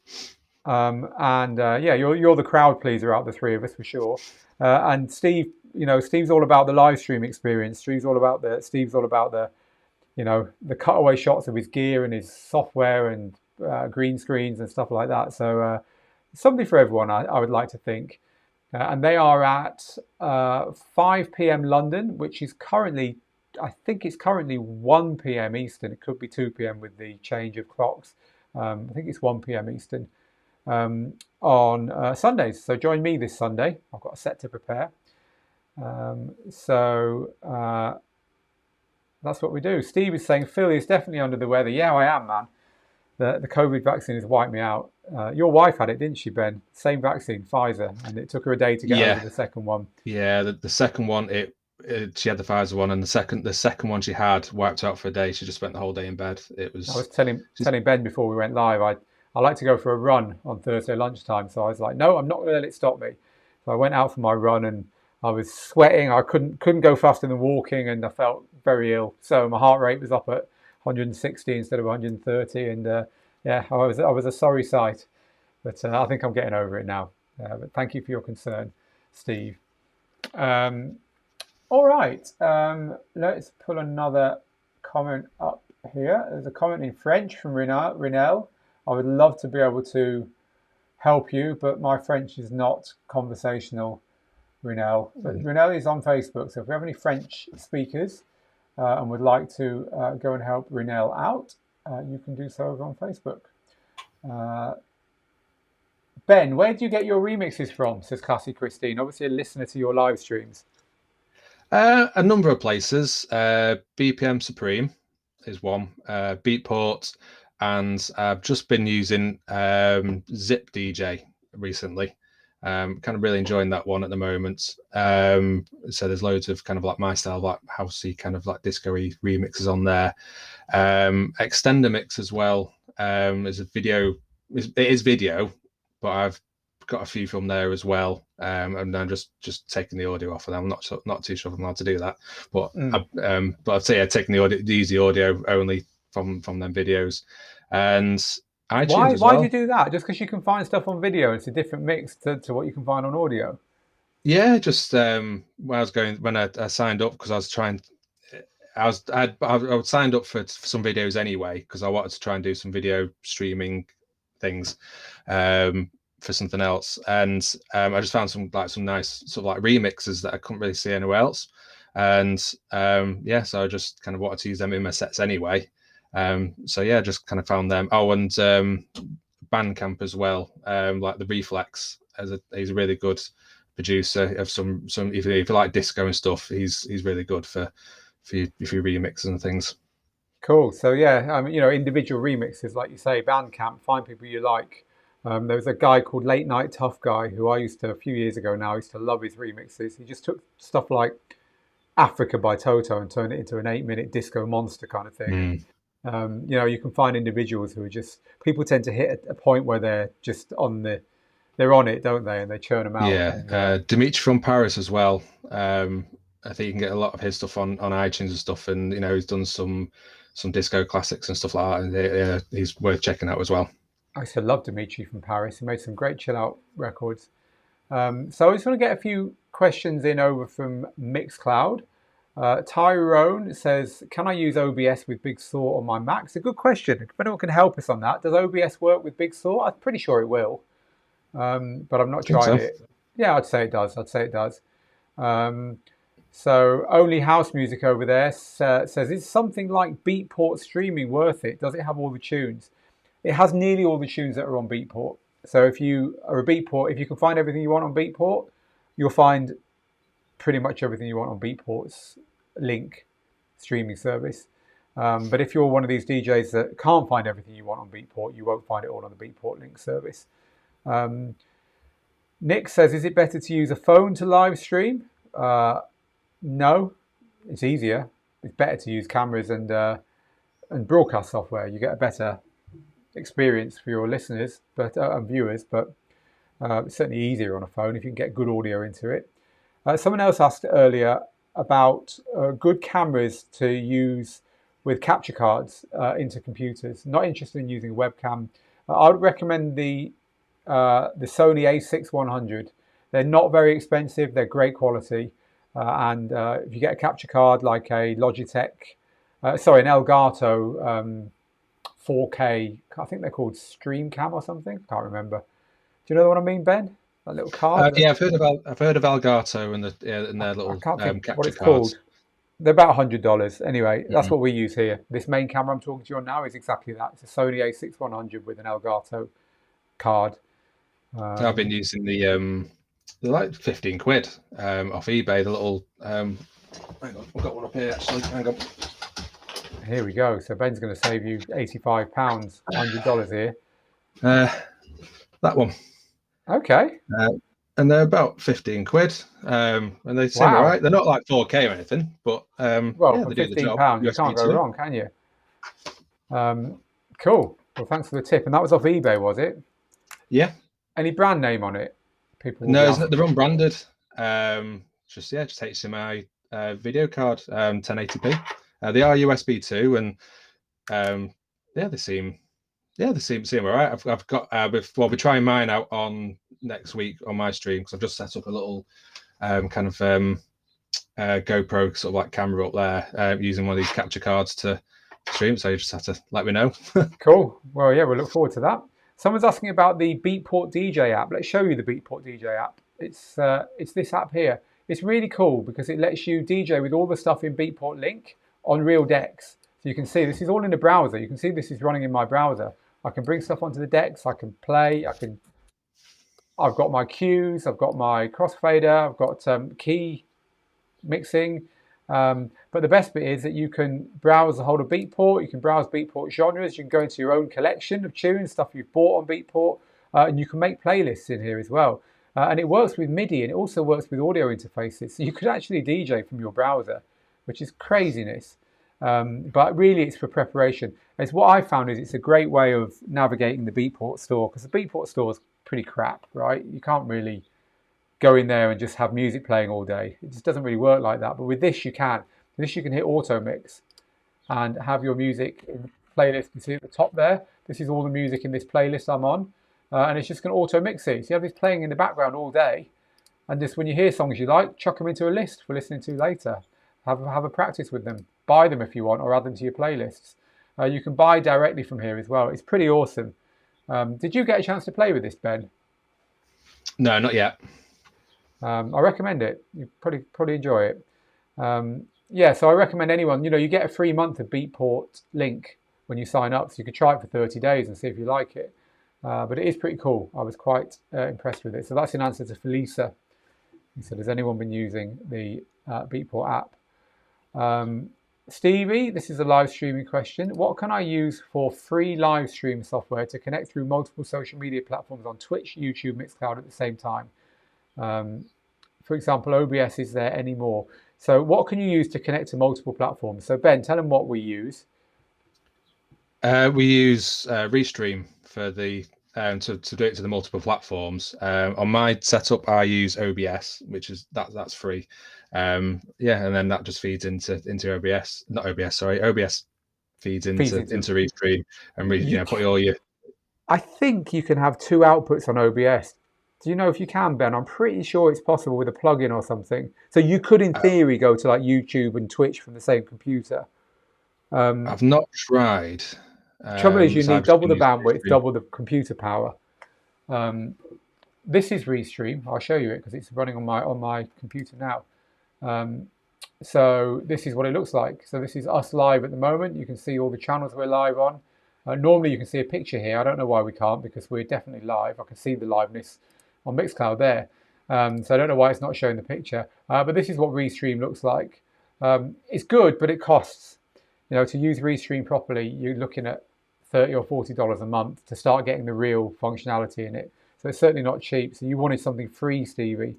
You're the crowd pleaser out of the 3 of us for sure. And Steve, Steve's all about the live stream experience. Steve's all about the cutaway shots of his gear and his software and green screens and stuff like that. So something for everyone, I would like to think. And they are at 5 p.m. London, which is currently 1 p.m. Eastern. It could be 2 p.m. with the change of clocks. I think it's 1 p.m. Eastern on Sundays. So join me this Sunday. I've got a set to prepare. That's what we do. Steve is saying, Phil is definitely under the weather. Yeah, I am, man. The COVID vaccine has wiped me out. Your wife had it, didn't she, Ben? Same vaccine, Pfizer, and it took her a day to get over the second one. Yeah, the second one, she had the Pfizer one, and the second one she had wiped out for a day. She just spent the whole day in bed. I was telling Ben before we went live, I like to go for a run on Thursday lunchtime. So I was like, no, I'm not going to let it stop me. So I went out for my run and I was sweating. I couldn't go faster than walking, and I felt very ill. So my heart rate was up at 160 instead of 130, and I was a sorry sight. But I think I'm getting over it now. But thank you for your concern, Steve. All right, let's pull another comment up here. There's a comment in French from Rinel. I would love to be able to help you, but my French is not conversational, Rinel. But Rinel is on Facebook, so if we have any French speakers and would like to go and help Rinel out, you can do so over on Facebook. Ben, where do you get your remixes from, says Classy Christine? Obviously a listener to your live streams. A number of places. BPM Supreme is one. Beatport, and I've just been using Zip DJ recently. Kind of really enjoying that one at the moment. So there's loads of kind of like my style, like housey, kind of like disco-y remixes on there. Extendamix as well. There's a video. It is video, but I've got a few from there as well. And I'm just taking the audio off, and I'm not too sure if I'm allowed to do that. But I'd say taking the audio only from them videos. And iTunes why do you do that? Just because you can find stuff on video, it's a different mix to what you can find on audio. Yeah, just when I signed up, because I was signed up for some videos anyway, because I wanted to try and do some video streaming things for something else, and I just found some nice sort of like remixes that I couldn't really see anywhere else, and so I just kind of wanted to use them in my sets anyway. Just kind of found them. Oh, and Bandcamp as well. Like the Reflex, he's a really good producer of some. If you like disco and stuff, he's really good for your remixes and things. Cool. So individual remixes, like you say, Bandcamp. Find people you like. There was a guy called Late Night Tough Guy who I used to, a few years ago now, I used to love his remixes. He just took stuff like Africa by Toto and turned it into an 8-minute disco monster kind of thing. You can find individuals who are just, people tend to hit a point where they're just they're on it, don't they? And they churn them out. Yeah. Dimitri from Paris as well. I think you can get a lot of his stuff on iTunes and stuff. And, he's done some disco classics and stuff like that. And he's worth checking out as well. I used to love Dimitri from Paris. He made some great chill out records. So I just want to get a few questions in over from Mixcloud. Tyrone says, can I use OBS with Big Saw on my Mac? It's a good question. If anyone can help us on that. Does OBS work with Big Saw? I'm pretty sure it will, but I've not tried it. Yeah, I'd say it does. So Only House Music over there says, is something like Beatport streaming worth it? Does it have all the tunes? It has nearly all the tunes that are on Beatport. So if you are a Beatport, if you can find everything you want on Beatport, you'll find pretty much everything you want on Beatport's link streaming service. But if you're one of these DJs that can't find everything you want on Beatport, you won't find it all on the Beatport link service. Nick says, is it better to use a phone to live stream? No, it's easier. It's better to use cameras and broadcast software. You get a better experience for your listeners and viewers, but it's certainly easier on a phone if you can get good audio into it. Someone else asked earlier about good cameras to use with capture cards into computers. Not interested in using a webcam. I would recommend the Sony a6100. They're not very expensive. They're great quality. And if you get a capture card like a Logitech, an Elgato 4K, I think they're called StreamCam or something. Can't remember. Do you know what I mean, Ben? That little card. Yeah, I've heard of Elgato and their little I can't think capture what it's cards. called. They're about $100. Anyway, that's what we use here. This main camera I'm talking to you on now is exactly that. It's a Sony a6100 with an Elgato card. I've been using they're like 15 quid off eBay. The little hang on, I've got one up here actually. Hang on. Here we go. So Ben's going to save you £85, $100 here. That one. Okay. And they're about 15 quid. And they seem all right. They're not like 4K or anything, but well, for £15, you can't go wrong, can you? Cool. Well, thanks for the tip. And that was off eBay, was it? Yeah. Any brand name on it? No, they're unbranded. Just HDMI video card, 1080p. They are USB 2, and they seem all right. I've got we're trying mine out on next week on my stream because I've just set up a little GoPro sort of like camera up there using one of these capture cards to stream. So you just have to let me know. Cool. Well, yeah, we'll look forward to that. Someone's asking about the Beatport DJ app. Let's show you the Beatport DJ app. It's this app here. It's really cool because it lets you DJ with all the stuff in Beatport Link on real decks. So you can see this is all in the browser. You can see this is running in my browser. I can bring stuff onto the decks. I can play. I've got my cues. I've got my crossfader. I've got key mixing. But the best bit is that you can browse the whole of Beatport. You can browse Beatport genres. You can go into your own collection of tunes, stuff you've bought on Beatport, and you can make playlists in here as well. And it works with MIDI, and it also works with audio interfaces. So you could actually DJ from your browser, which is craziness. But really, it's for preparation. It's what I found is it's a great way of navigating the Beatport store, because the Beatport store is pretty crap, right? You can't really go in there and just have music playing all day. It just doesn't really work like that. But with this, you can. With this, you can hit auto mix and have your music in playlist. You see at the top there, this is all the music in this playlist I'm on. And it's just going to auto mix it. So you have this playing in the background all day. And just when you hear songs you like, chuck them into a list for listening to later. Have a practice with them. Buy them if you want, or add them to your playlists. You can buy directly from here as well. It's pretty awesome. Did you get a chance to play with this, Ben? No, not yet. I recommend it. You probably enjoy it. Yeah, so I recommend anyone. You get a free month of Beatport Link when you sign up, so you can try it for 30 days and see if you like it. But it is pretty cool. I was quite impressed with it. So that's in answer to Felisa. He said, has anyone been using the Beatport app? Stevie, this is a live streaming question. What can I use for free live stream software to connect through multiple social media platforms on Twitch, YouTube, Mixcloud at the same time? For example, OBS, is there any more? So what can you use to connect to multiple platforms? So Ben, tell them what we use. We use Restream for the to do it to the multiple platforms. On my setup, I use OBS, which is that's free. And then that just feeds into OBS. Not OBS, sorry. OBS feeds into Restream and put all your. I think you can have two outputs on OBS. Do you know if you can, Ben? I'm pretty sure it's possible with a plugin or something. So you could, in theory, go to like YouTube and Twitch from the same computer. I've not tried. Trouble is, you need double the bandwidth, double the computer power. This is Restream. I'll show you it because it's running on my computer now. So this is what it looks like. So this is us live at the moment. You can see all the channels we're live on. Normally you can see a picture here. I don't know why we can't, because we're definitely live. I can see the liveness on Mixcloud there. So I don't know why it's not showing the picture. But this is what Restream looks like. It's good, but it costs. To use Restream properly, you're looking at $30 or $40 a month to start getting the real functionality in it. So it's certainly not cheap. So you wanted something free, Stevie.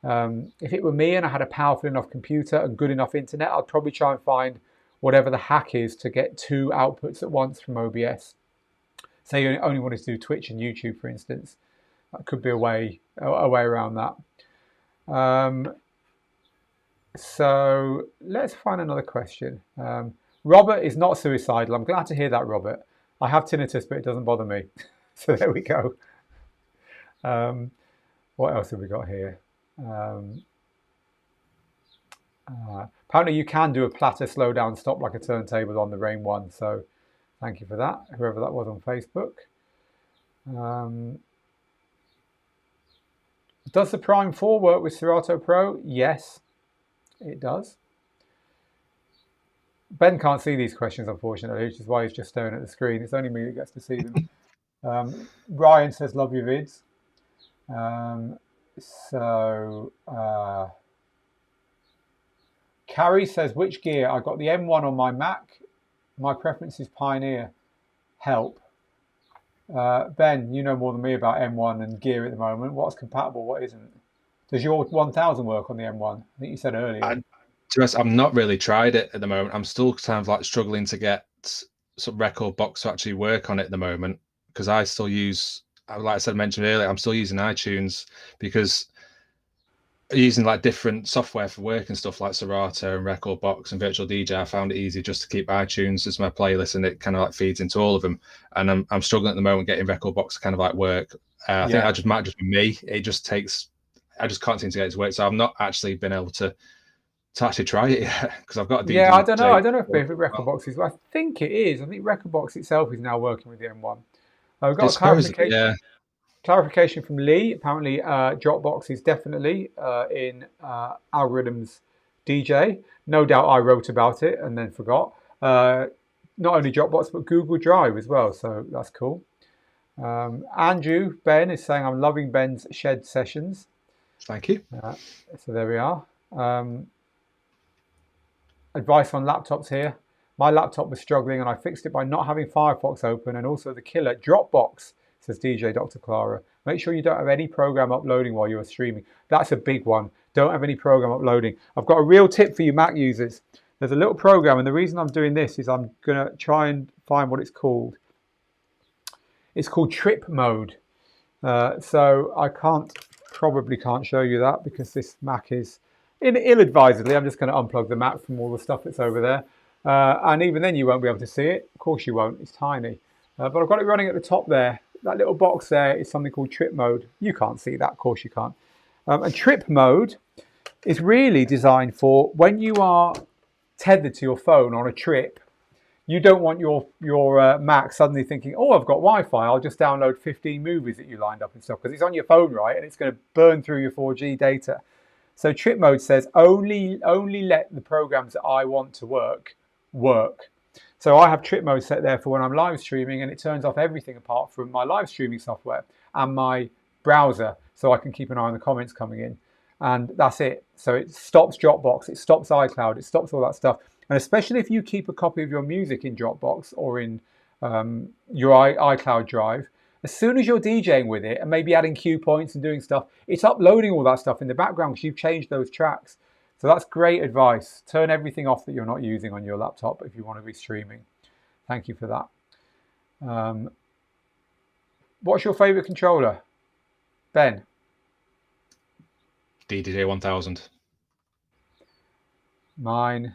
If it were me and I had a powerful enough computer and good enough internet, I'd probably try and find whatever the hack is to get 2 outputs at once from OBS. Say you only wanted to do Twitch and YouTube, for instance. That could be a way around that. So let's find another question. Robert is not suicidal. I'm glad to hear that, Robert. I have tinnitus, but it doesn't bother me. So there we go. What else have we got here? Apparently you can do a platter slow down stop like a turntable on the Rain 1. So thank you for that, whoever that was on Facebook. Does the Prime 4 work with Serato Pro? Yes, it does. Ben can't see these questions, unfortunately, which is why he's just staring at the screen. It's only me that gets to see them. Ryan says, love your vids. Carrie says, which gear? I got the M1 on my Mac. My preference is Pioneer. Help. Ben, you know more than me about M1 and gear at the moment. What's compatible, what isn't? Does your 1000 work on the M1? I think you said earlier. I've not really tried it at the moment. I'm still kind of like struggling to get some Rekordbox to actually work on it at the moment, because I still use, like I mentioned earlier, I'm still using iTunes because using like different software for work and stuff like Serato and Rekordbox and Virtual DJ. I found it easy just to keep iTunes as my playlist, and it kind of like feeds into all of them. And I'm struggling at the moment getting Rekordbox to kind of like work. I think I might just be me. It just takes, I just can't seem to get it to work. So I've not actually been able to actually try it yet, because I've got a DJ. Yeah, I don't know if Rekordbox is. I think it is. I think Rekordbox itself is now working with the M1. I've got a clarification. Clarification from Lee. Apparently, Dropbox is definitely in Algorithms DJ. No doubt I wrote about it and then forgot. Not only Dropbox, but Google Drive as well. So that's cool. Andrew Ben is saying, I'm loving Ben's shed sessions. Thank you. So there we are. Advice on laptops here. My laptop was struggling and I fixed it by not having Firefox open, and also the killer Dropbox, says DJ Dr. Clara. Make sure you don't have any program uploading while you're streaming. That's a big one. Don't have any program uploading. I've got a real tip for you Mac users. There's a little program, and the reason I'm doing this is I'm going to try and find what it's called. It's called Trip Mode. So I probably can't show you that because this Mac is ill-advisedly. I'm just going to unplug the Mac from all the stuff that's over there. And even then you won't be able to see it. Of course you won't. It's tiny. But I've got it running at the top there. That little box there is something called Trip Mode. You can't see that, of course you can't. And Trip Mode is really designed for when you are tethered to your phone on a trip. You don't want your Mac suddenly thinking, oh, I've got Wi-Fi, I'll just download 15 movies that you lined up and stuff, because it's on your phone, right? And it's going to burn through your 4G data. So Trip Mode says only let the programs that I want to work. So I have Trip Mode set there for when I'm live streaming, and it turns off everything apart from my live streaming software and my browser, so I can keep an eye on the comments coming in. And that's it. So it stops Dropbox, it stops iCloud, it stops all that stuff. And especially if you keep a copy of your music in Dropbox or in your iCloud drive, as soon as you're DJing with it and maybe adding cue points and doing stuff, it's uploading all that stuff in the background because you've changed those tracks. So that's great advice. Turn everything off that you're not using on your laptop if you want to be streaming. Thank you for that. What's your favorite controller, Ben? DJ 1000. Mine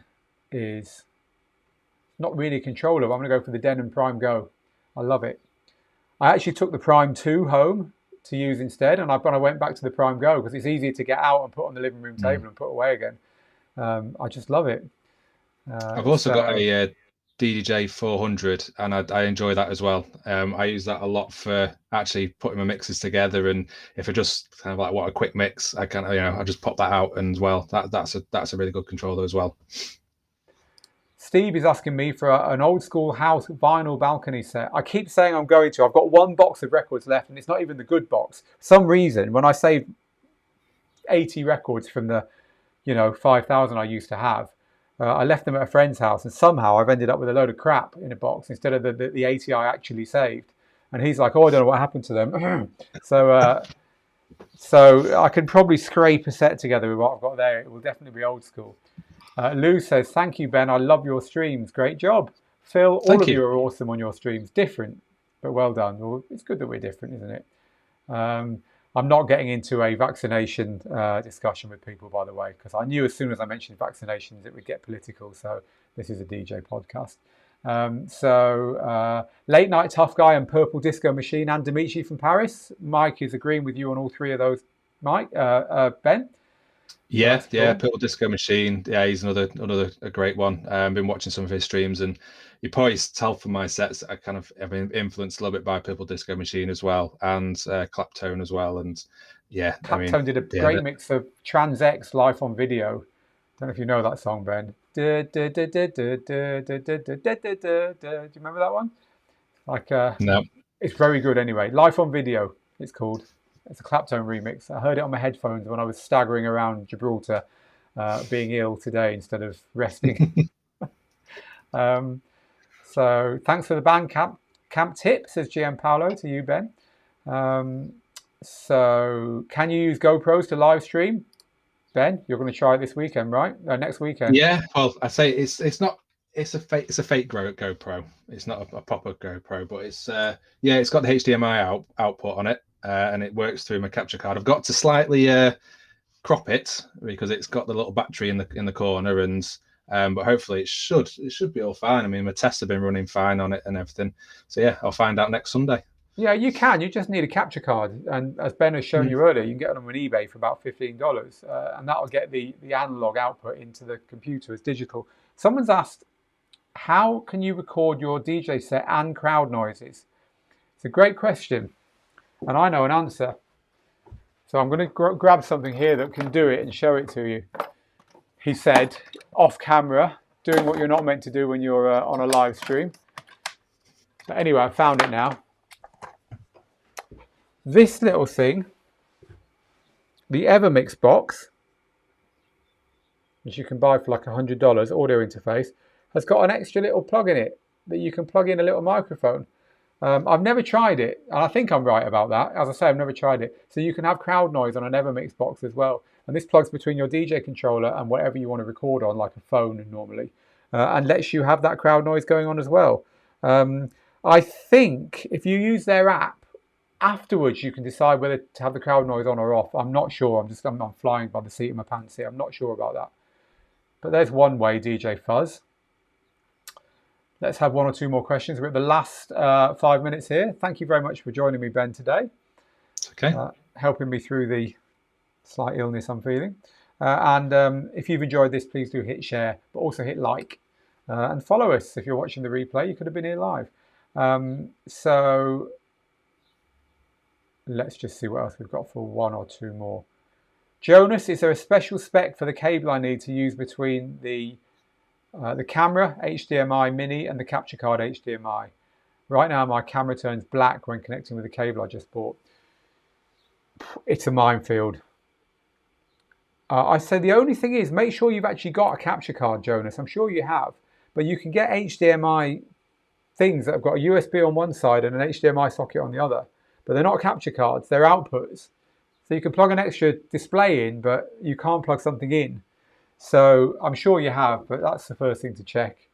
is not really a controller, but I'm going to go for the Denon Prime Go. I love it. I actually took the Prime 2 home to use instead, and I went back to the Prime Go because it's easier to get out and put on the living room table and put away again. I just love it. I've also got a DJing 400, and I enjoy that as well. I use that a lot for actually putting my mixes together, and if I just kind of like want a quick mix, I can, I just pop that out, and well, that's a really good controller as well. Steve is asking me for an old school house vinyl balcony set. I keep saying I'm going to. I've got one box of records left, and it's not even the good box. For some reason, when I say 80 records from the, 5,000 I used to have. I left them at a friend's house, and somehow I've ended up with a load of crap in a box instead of the 80 I actually saved. And he's like, "Oh, I don't know what happened to them." So I can probably scrape a set together with what I've got there. It will definitely be old school. Lou says, "Thank you, Ben. I love your streams. Great job." Phil, all of you are awesome on your streams. Different, but well done. Well, it's good that we're different, isn't it? I'm not getting into a vaccination discussion with people, by the way, because I knew as soon as I mentioned vaccinations it would get political. So this is a DJ podcast. Late Night Tough Guy and Purple Disco Machine and Dimitri from Paris. Mike is agreeing with you on all three of those. Mike, Ben. Yeah, cool. Purple Disco Machine. Yeah, he's another a great one. Been watching some of his streams, and you probably tell from my sets that I kind of have been influenced a little bit by Purple Disco Machine as well, and Claptone as well. And yeah, Claptone did a great mix of Trans X Life on Video. Don't know if you know that song, Ben. Do you remember that one? No. It's very good anyway. Life on Video, it's called. It's a Claptone remix. I heard it on my headphones when I was staggering around Gibraltar, being ill today instead of resting. So thanks for the Bandcamp tip, says GM Paolo to you, Ben. So can you use GoPros to live stream? Ben, you're going to try it this weekend, right? Next weekend. Yeah, well, I say it's not. It's a fake GoPro. It's not a proper GoPro, but it's it's got the HDMI output on it, and it works through my capture card. I've got to slightly crop it because it's got the little battery in the corner, and but hopefully it should be all fine. I mean, my tests have been running fine on it and everything. So yeah, I'll find out next Sunday. Yeah, you can. You just need a capture card, and as Ben has shown you earlier, you can get it on eBay for about $15, and that'll get the analog output into the computer as digital. Someone's asked, how can you record your DJ set and crowd noises? It's a great question, and I know an answer. So I'm going to grab something here that can do it and show it to you. He said, off camera, doing what you're not meant to do when you're on a live stream. But anyway, I found it now. This little thing, the Evermix box, which you can buy for like $100, audio interface, has got an extra little plug in it that you can plug in a little microphone. I've never tried it, and I think I'm right about that. As I say, I've never tried it. So you can have crowd noise on an Evermix box as well. And this plugs between your DJ controller and whatever you want to record on, like a phone normally, and lets you have that crowd noise going on as well. I think if you use their app, afterwards you can decide whether to have the crowd noise on or off. I'm not sure. I'm flying by the seat of my pants here. I'm not sure about that. But there's one way, DJ Fuzz. Let's have one or two more questions. We're at the last 5 minutes here. Thank you very much for joining me, Ben, today. It's okay. Helping me through the slight illness I'm feeling. And if you've enjoyed this, please do hit share, but also hit like and follow us. If you're watching the replay, you could have been here live. So let's just see what else we've got for one or two more. Jonas, is there a special spec for the cable I need to use between the camera HDMI mini and the capture card HDMI? Right now my camera turns black when connecting with the cable I just bought. It's a minefield. I say the only thing is make sure you've actually got a capture card, Jonas. I'm sure you have, but you can get HDMI things that have got a USB on one side and an HDMI socket on the other, but they're not capture cards, they're outputs. So you can plug an extra display in, but you can't plug something in. So I'm sure you have, but that's the first thing to check.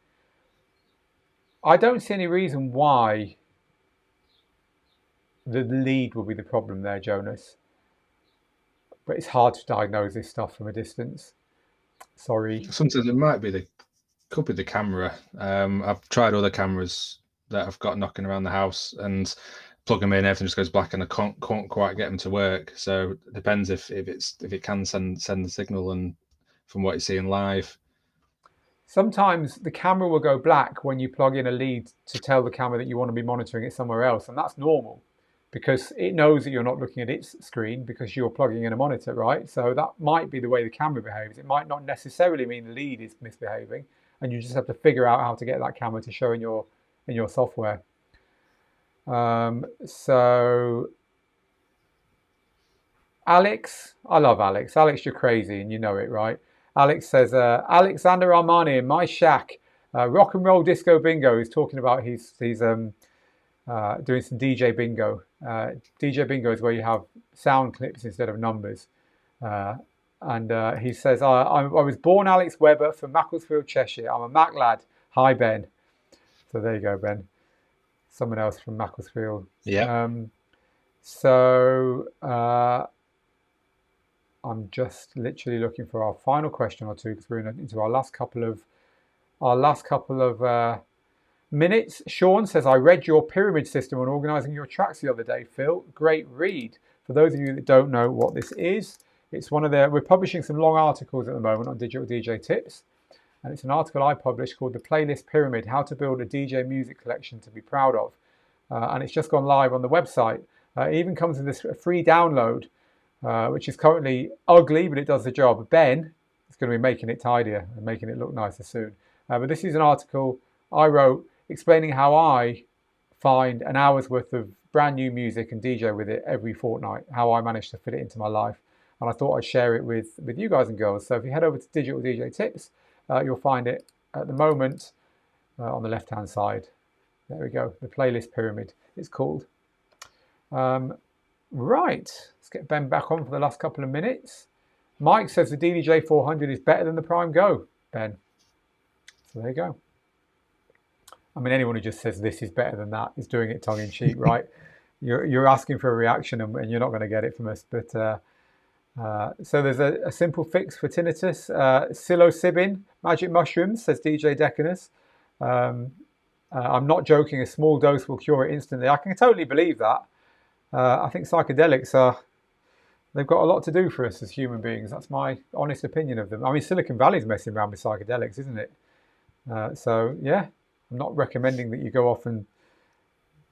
I don't see any reason why the lead will be the problem there, Jonas. But it's hard to diagnose this stuff from a distance. Sorry. Sometimes it could be the camera. I've tried other cameras that I've got knocking around the house and plug them in, everything just goes black, and I can't quite get them to work. So it depends if it can send the signal and from what you're seeing live. Sometimes the camera will go black when you plug in a lead to tell the camera that you want to be monitoring it somewhere else, and that's normal because it knows that you're not looking at its screen because you're plugging in a monitor, right? So that might be the way the camera behaves. It might not necessarily mean the lead is misbehaving, and you just have to figure out how to get that camera to show in your software. So Alex, I love Alex. Alex, you're crazy and you know it, right? Alex says, Alexander Armani in my shack, rock and roll disco bingo. He's talking about he's doing some DJ bingo. DJ bingo is where you have sound clips instead of numbers. And he says, I was born Alex Webber from Macclesfield, Cheshire. I'm a Mac lad. Hi, Ben. So there you go, Ben. Someone else from Macclesfield. Yeah. So I'm just literally looking for our final question or two because we're into our last couple of minutes. Sean says, I read your pyramid system on organizing your tracks the other day, Phil. Great read. For those of you that don't know what this is, it's we're publishing some long articles at the moment on Digital DJ Tips. And it's an article I published called The Playlist Pyramid, How to Build a DJ Music Collection to be Proud of. And it's just gone live on the website. It even comes with this free download, which is currently ugly, but it does the job. Ben is going to be making it tidier and making it look nicer soon. But this is an article I wrote explaining how I find an hour's worth of brand new music and DJ with it every fortnight, how I manage to fit it into my life. And I thought I'd share it with you guys and girls. So if you head over to Digital DJ Tips, you'll find it at the moment on the left-hand side. There we go. The Playlist Pyramid it's called. Right. Let's get Ben back on for the last couple of minutes. Mike says the DDJ 400 is better than the Prime Go, Ben. So there you go. I mean, anyone who just says this is better than that is doing it tongue-in-cheek, right? You're asking for a reaction and you're not going to get it from us. But so there's a simple fix for tinnitus. Psilocybin, magic mushrooms, says DJ Decanus. I'm not joking, a small dose will cure it instantly. I can totally believe that. I think psychedelics they've got a lot to do for us as human beings. That's my honest opinion of them. I mean, Silicon Valley's messing around with psychedelics, isn't it? So yeah, I'm not recommending that you go off and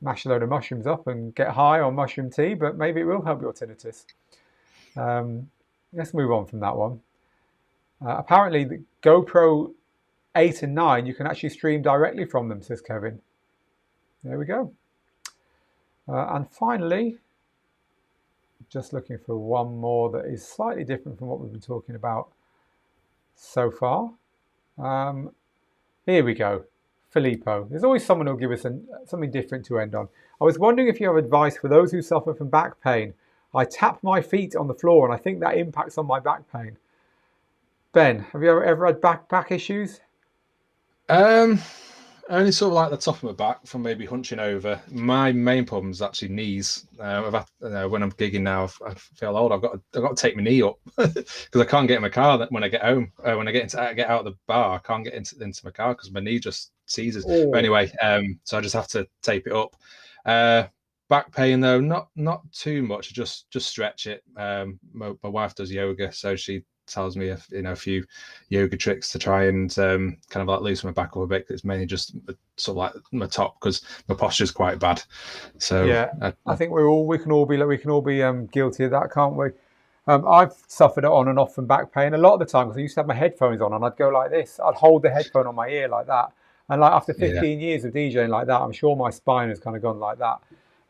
mash a load of mushrooms up and get high on mushroom tea, but maybe it will help your tinnitus. Let's move on from that one. Apparently, the GoPro 8 and 9, you can actually stream directly from them, says Kevin. There we go. And finally, just looking for one more that is slightly different from what we've been talking about so far. Here we go. Filippo. There's always someone who'll give us something different to end on. I was wondering if you have advice for those who suffer from back pain. I tap my feet on the floor and I think that impacts on my back pain. Ben, have you ever had back issues? Only sort of like the top of my back from maybe hunching over. My main problem is actually knees. I've had, when I'm gigging now, I feel old. I've got to take my knee up because I can't get in my car when I get home. When I get out of the bar, I can't get into my car because my knee just seizes. Oh. But anyway, so I just have to tape it up. Back pain though, not too much. Just stretch it. My wife does yoga, so she tells me a few yoga tricks to try and kind of like loosen my back up a bit. It's mainly just sort of like my top because my posture is quite bad. So yeah, I think we can all be guilty of that, can't we? I've suffered it on and off from back pain a lot of the time because I used to have my headphones on and I'd go like this. I'd hold the headphone on my ear like that, and like after 15 years of DJing like that, I'm sure my spine has kind of gone like that.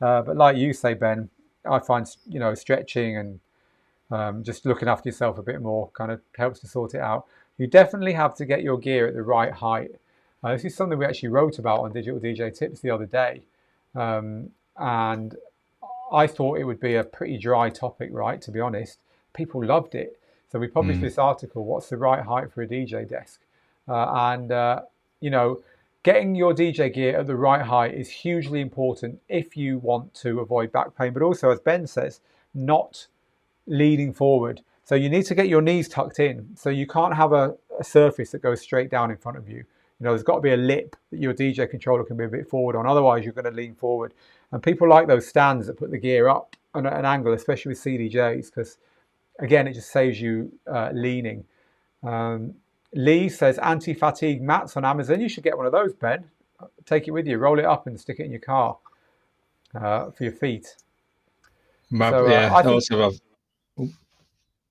But like you say, Ben, I find stretching and just looking after yourself a bit more kind of helps to sort it out. You definitely have to get your gear at the right height. This is something we actually wrote about on Digital DJ Tips the other day. And I thought it would be a pretty dry topic, right? To be honest, people loved it. So we published this article, what's the right height for a DJ desk? Getting your DJ gear at the right height is hugely important if you want to avoid back pain, but also, as Ben says, not leaning forward. So you need to get your knees tucked in. So you can't have a surface that goes straight down in front of you. There's got to be a lip that your DJ controller can be a bit forward on. Otherwise, you're going to lean forward. And people like those stands that put the gear up at an angle, especially with CDJs, because, again, it just saves you leaning. Lee says anti-fatigue mats on Amazon. You should get one of those, Ben. Take it with you. Roll it up and stick it in your car for your feet.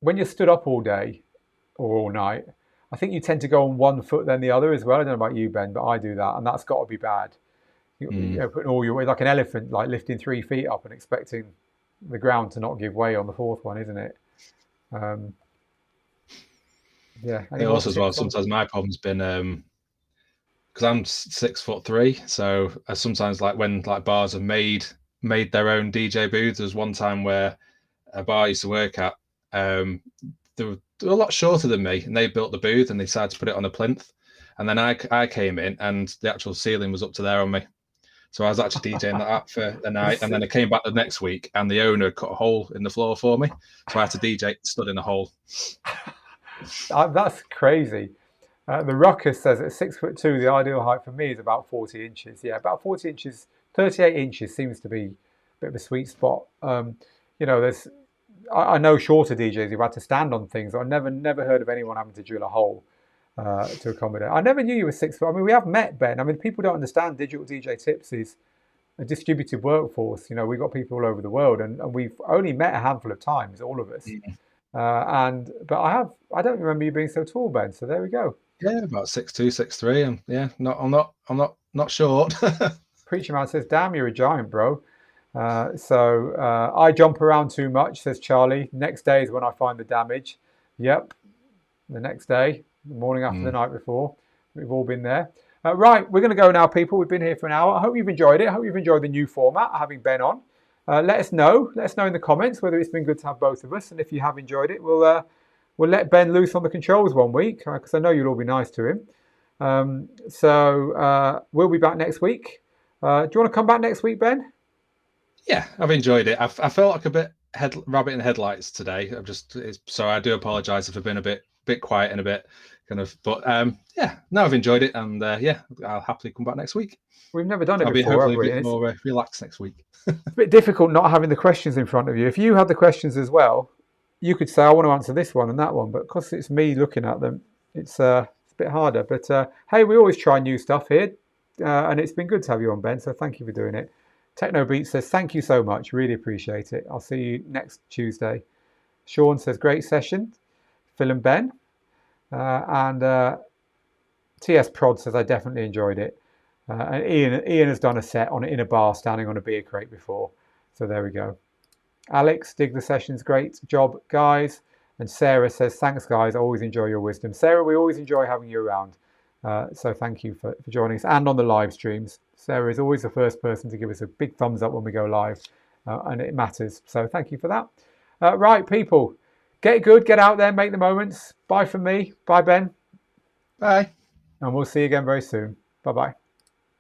When you're stood up all day or all night, I think you tend to go on one foot then the other as well. I don't know about you, Ben, but I do that, and that's got to be bad. Putting all your weight like an elephant, like lifting 3 feet up and expecting the ground to not give way on the fourth one, isn't it? Yeah. It also as well, sometimes my problem's been because I'm 6'3", so sometimes like when like bars have made their own DJ booths. There's one time where a bar I used to work at, they were a lot shorter than me, and they built the booth and they decided to put it on a plinth, and then I came in and the actual ceiling was up to there on me. So I was actually DJing that up for the night, and then I came back the next week, and the owner cut a hole in the floor for me, so I had to DJ stood in a hole. That's crazy. The Ruckus says at 6'2", the ideal height for me is about 40 inches. Yeah, about 40 inches, 38 inches seems to be a bit of a sweet spot. I know shorter DJs who've had to stand on things. I've never heard of anyone having to drill a hole to accommodate. I never knew you were 6 foot. I mean, we have met, Ben. I mean, people don't understand Digital DJ Tips is a distributed workforce. We've got people all over the world, and we've only met a handful of times, all of us. But I don't remember you being so tall, Ben. So there we go. Yeah, about 6'2", 6'3", and yeah, I'm not short. Preacher Man says, "Damn, you're a giant, bro." I jump around too much, says Charlie. Next day is when I find the damage. Yep, the next day, the morning after the night before. We've all been there. Right, we're going to go now, people. We've been here for an hour. I hope you've enjoyed it. I hope you've enjoyed the new format, having Ben on. Let us know. Let us know in the comments whether it's been good to have both of us, and if you have enjoyed it, we'll let Ben loose on the controls one week, because I know you'll all be nice to him. We'll be back next week. Do you want to come back next week, Ben? Yeah, I've enjoyed it. I felt like a bit rabbit in headlights today. So I do apologise if I've been a bit quiet and a bit kind of. But I've enjoyed it, and I'll happily come back next week. We've never done it I'll before. Be hopefully a bit more relaxed next week. It's a bit difficult not having the questions in front of you. If you had the questions as well, you could say, I want to answer this one and that one, but because it's me looking at them, it's a bit harder. But hey, we always try new stuff here, and it's been good to have you on, Ben, so thank you for doing it. Techno Beat says, thank you so much, really appreciate it. I'll see you next Tuesday. Sean says, great session. Phil and Ben. TS Prod says, I definitely enjoyed it. And Ian has done a set in a bar standing on a beer crate before. So there we go. Alex, dig the sessions, great job, guys. And Sarah says, thanks, guys. I always enjoy your wisdom. Sarah, we always enjoy having you around. So thank you for joining us, and on the live streams. Sarah is always the first person to give us a big thumbs up when we go live, and it matters. So thank you for that. Right, people, get good, get out there, make the moments. Bye from me. Bye, Ben. Bye. And we'll see you again very soon. Bye-bye.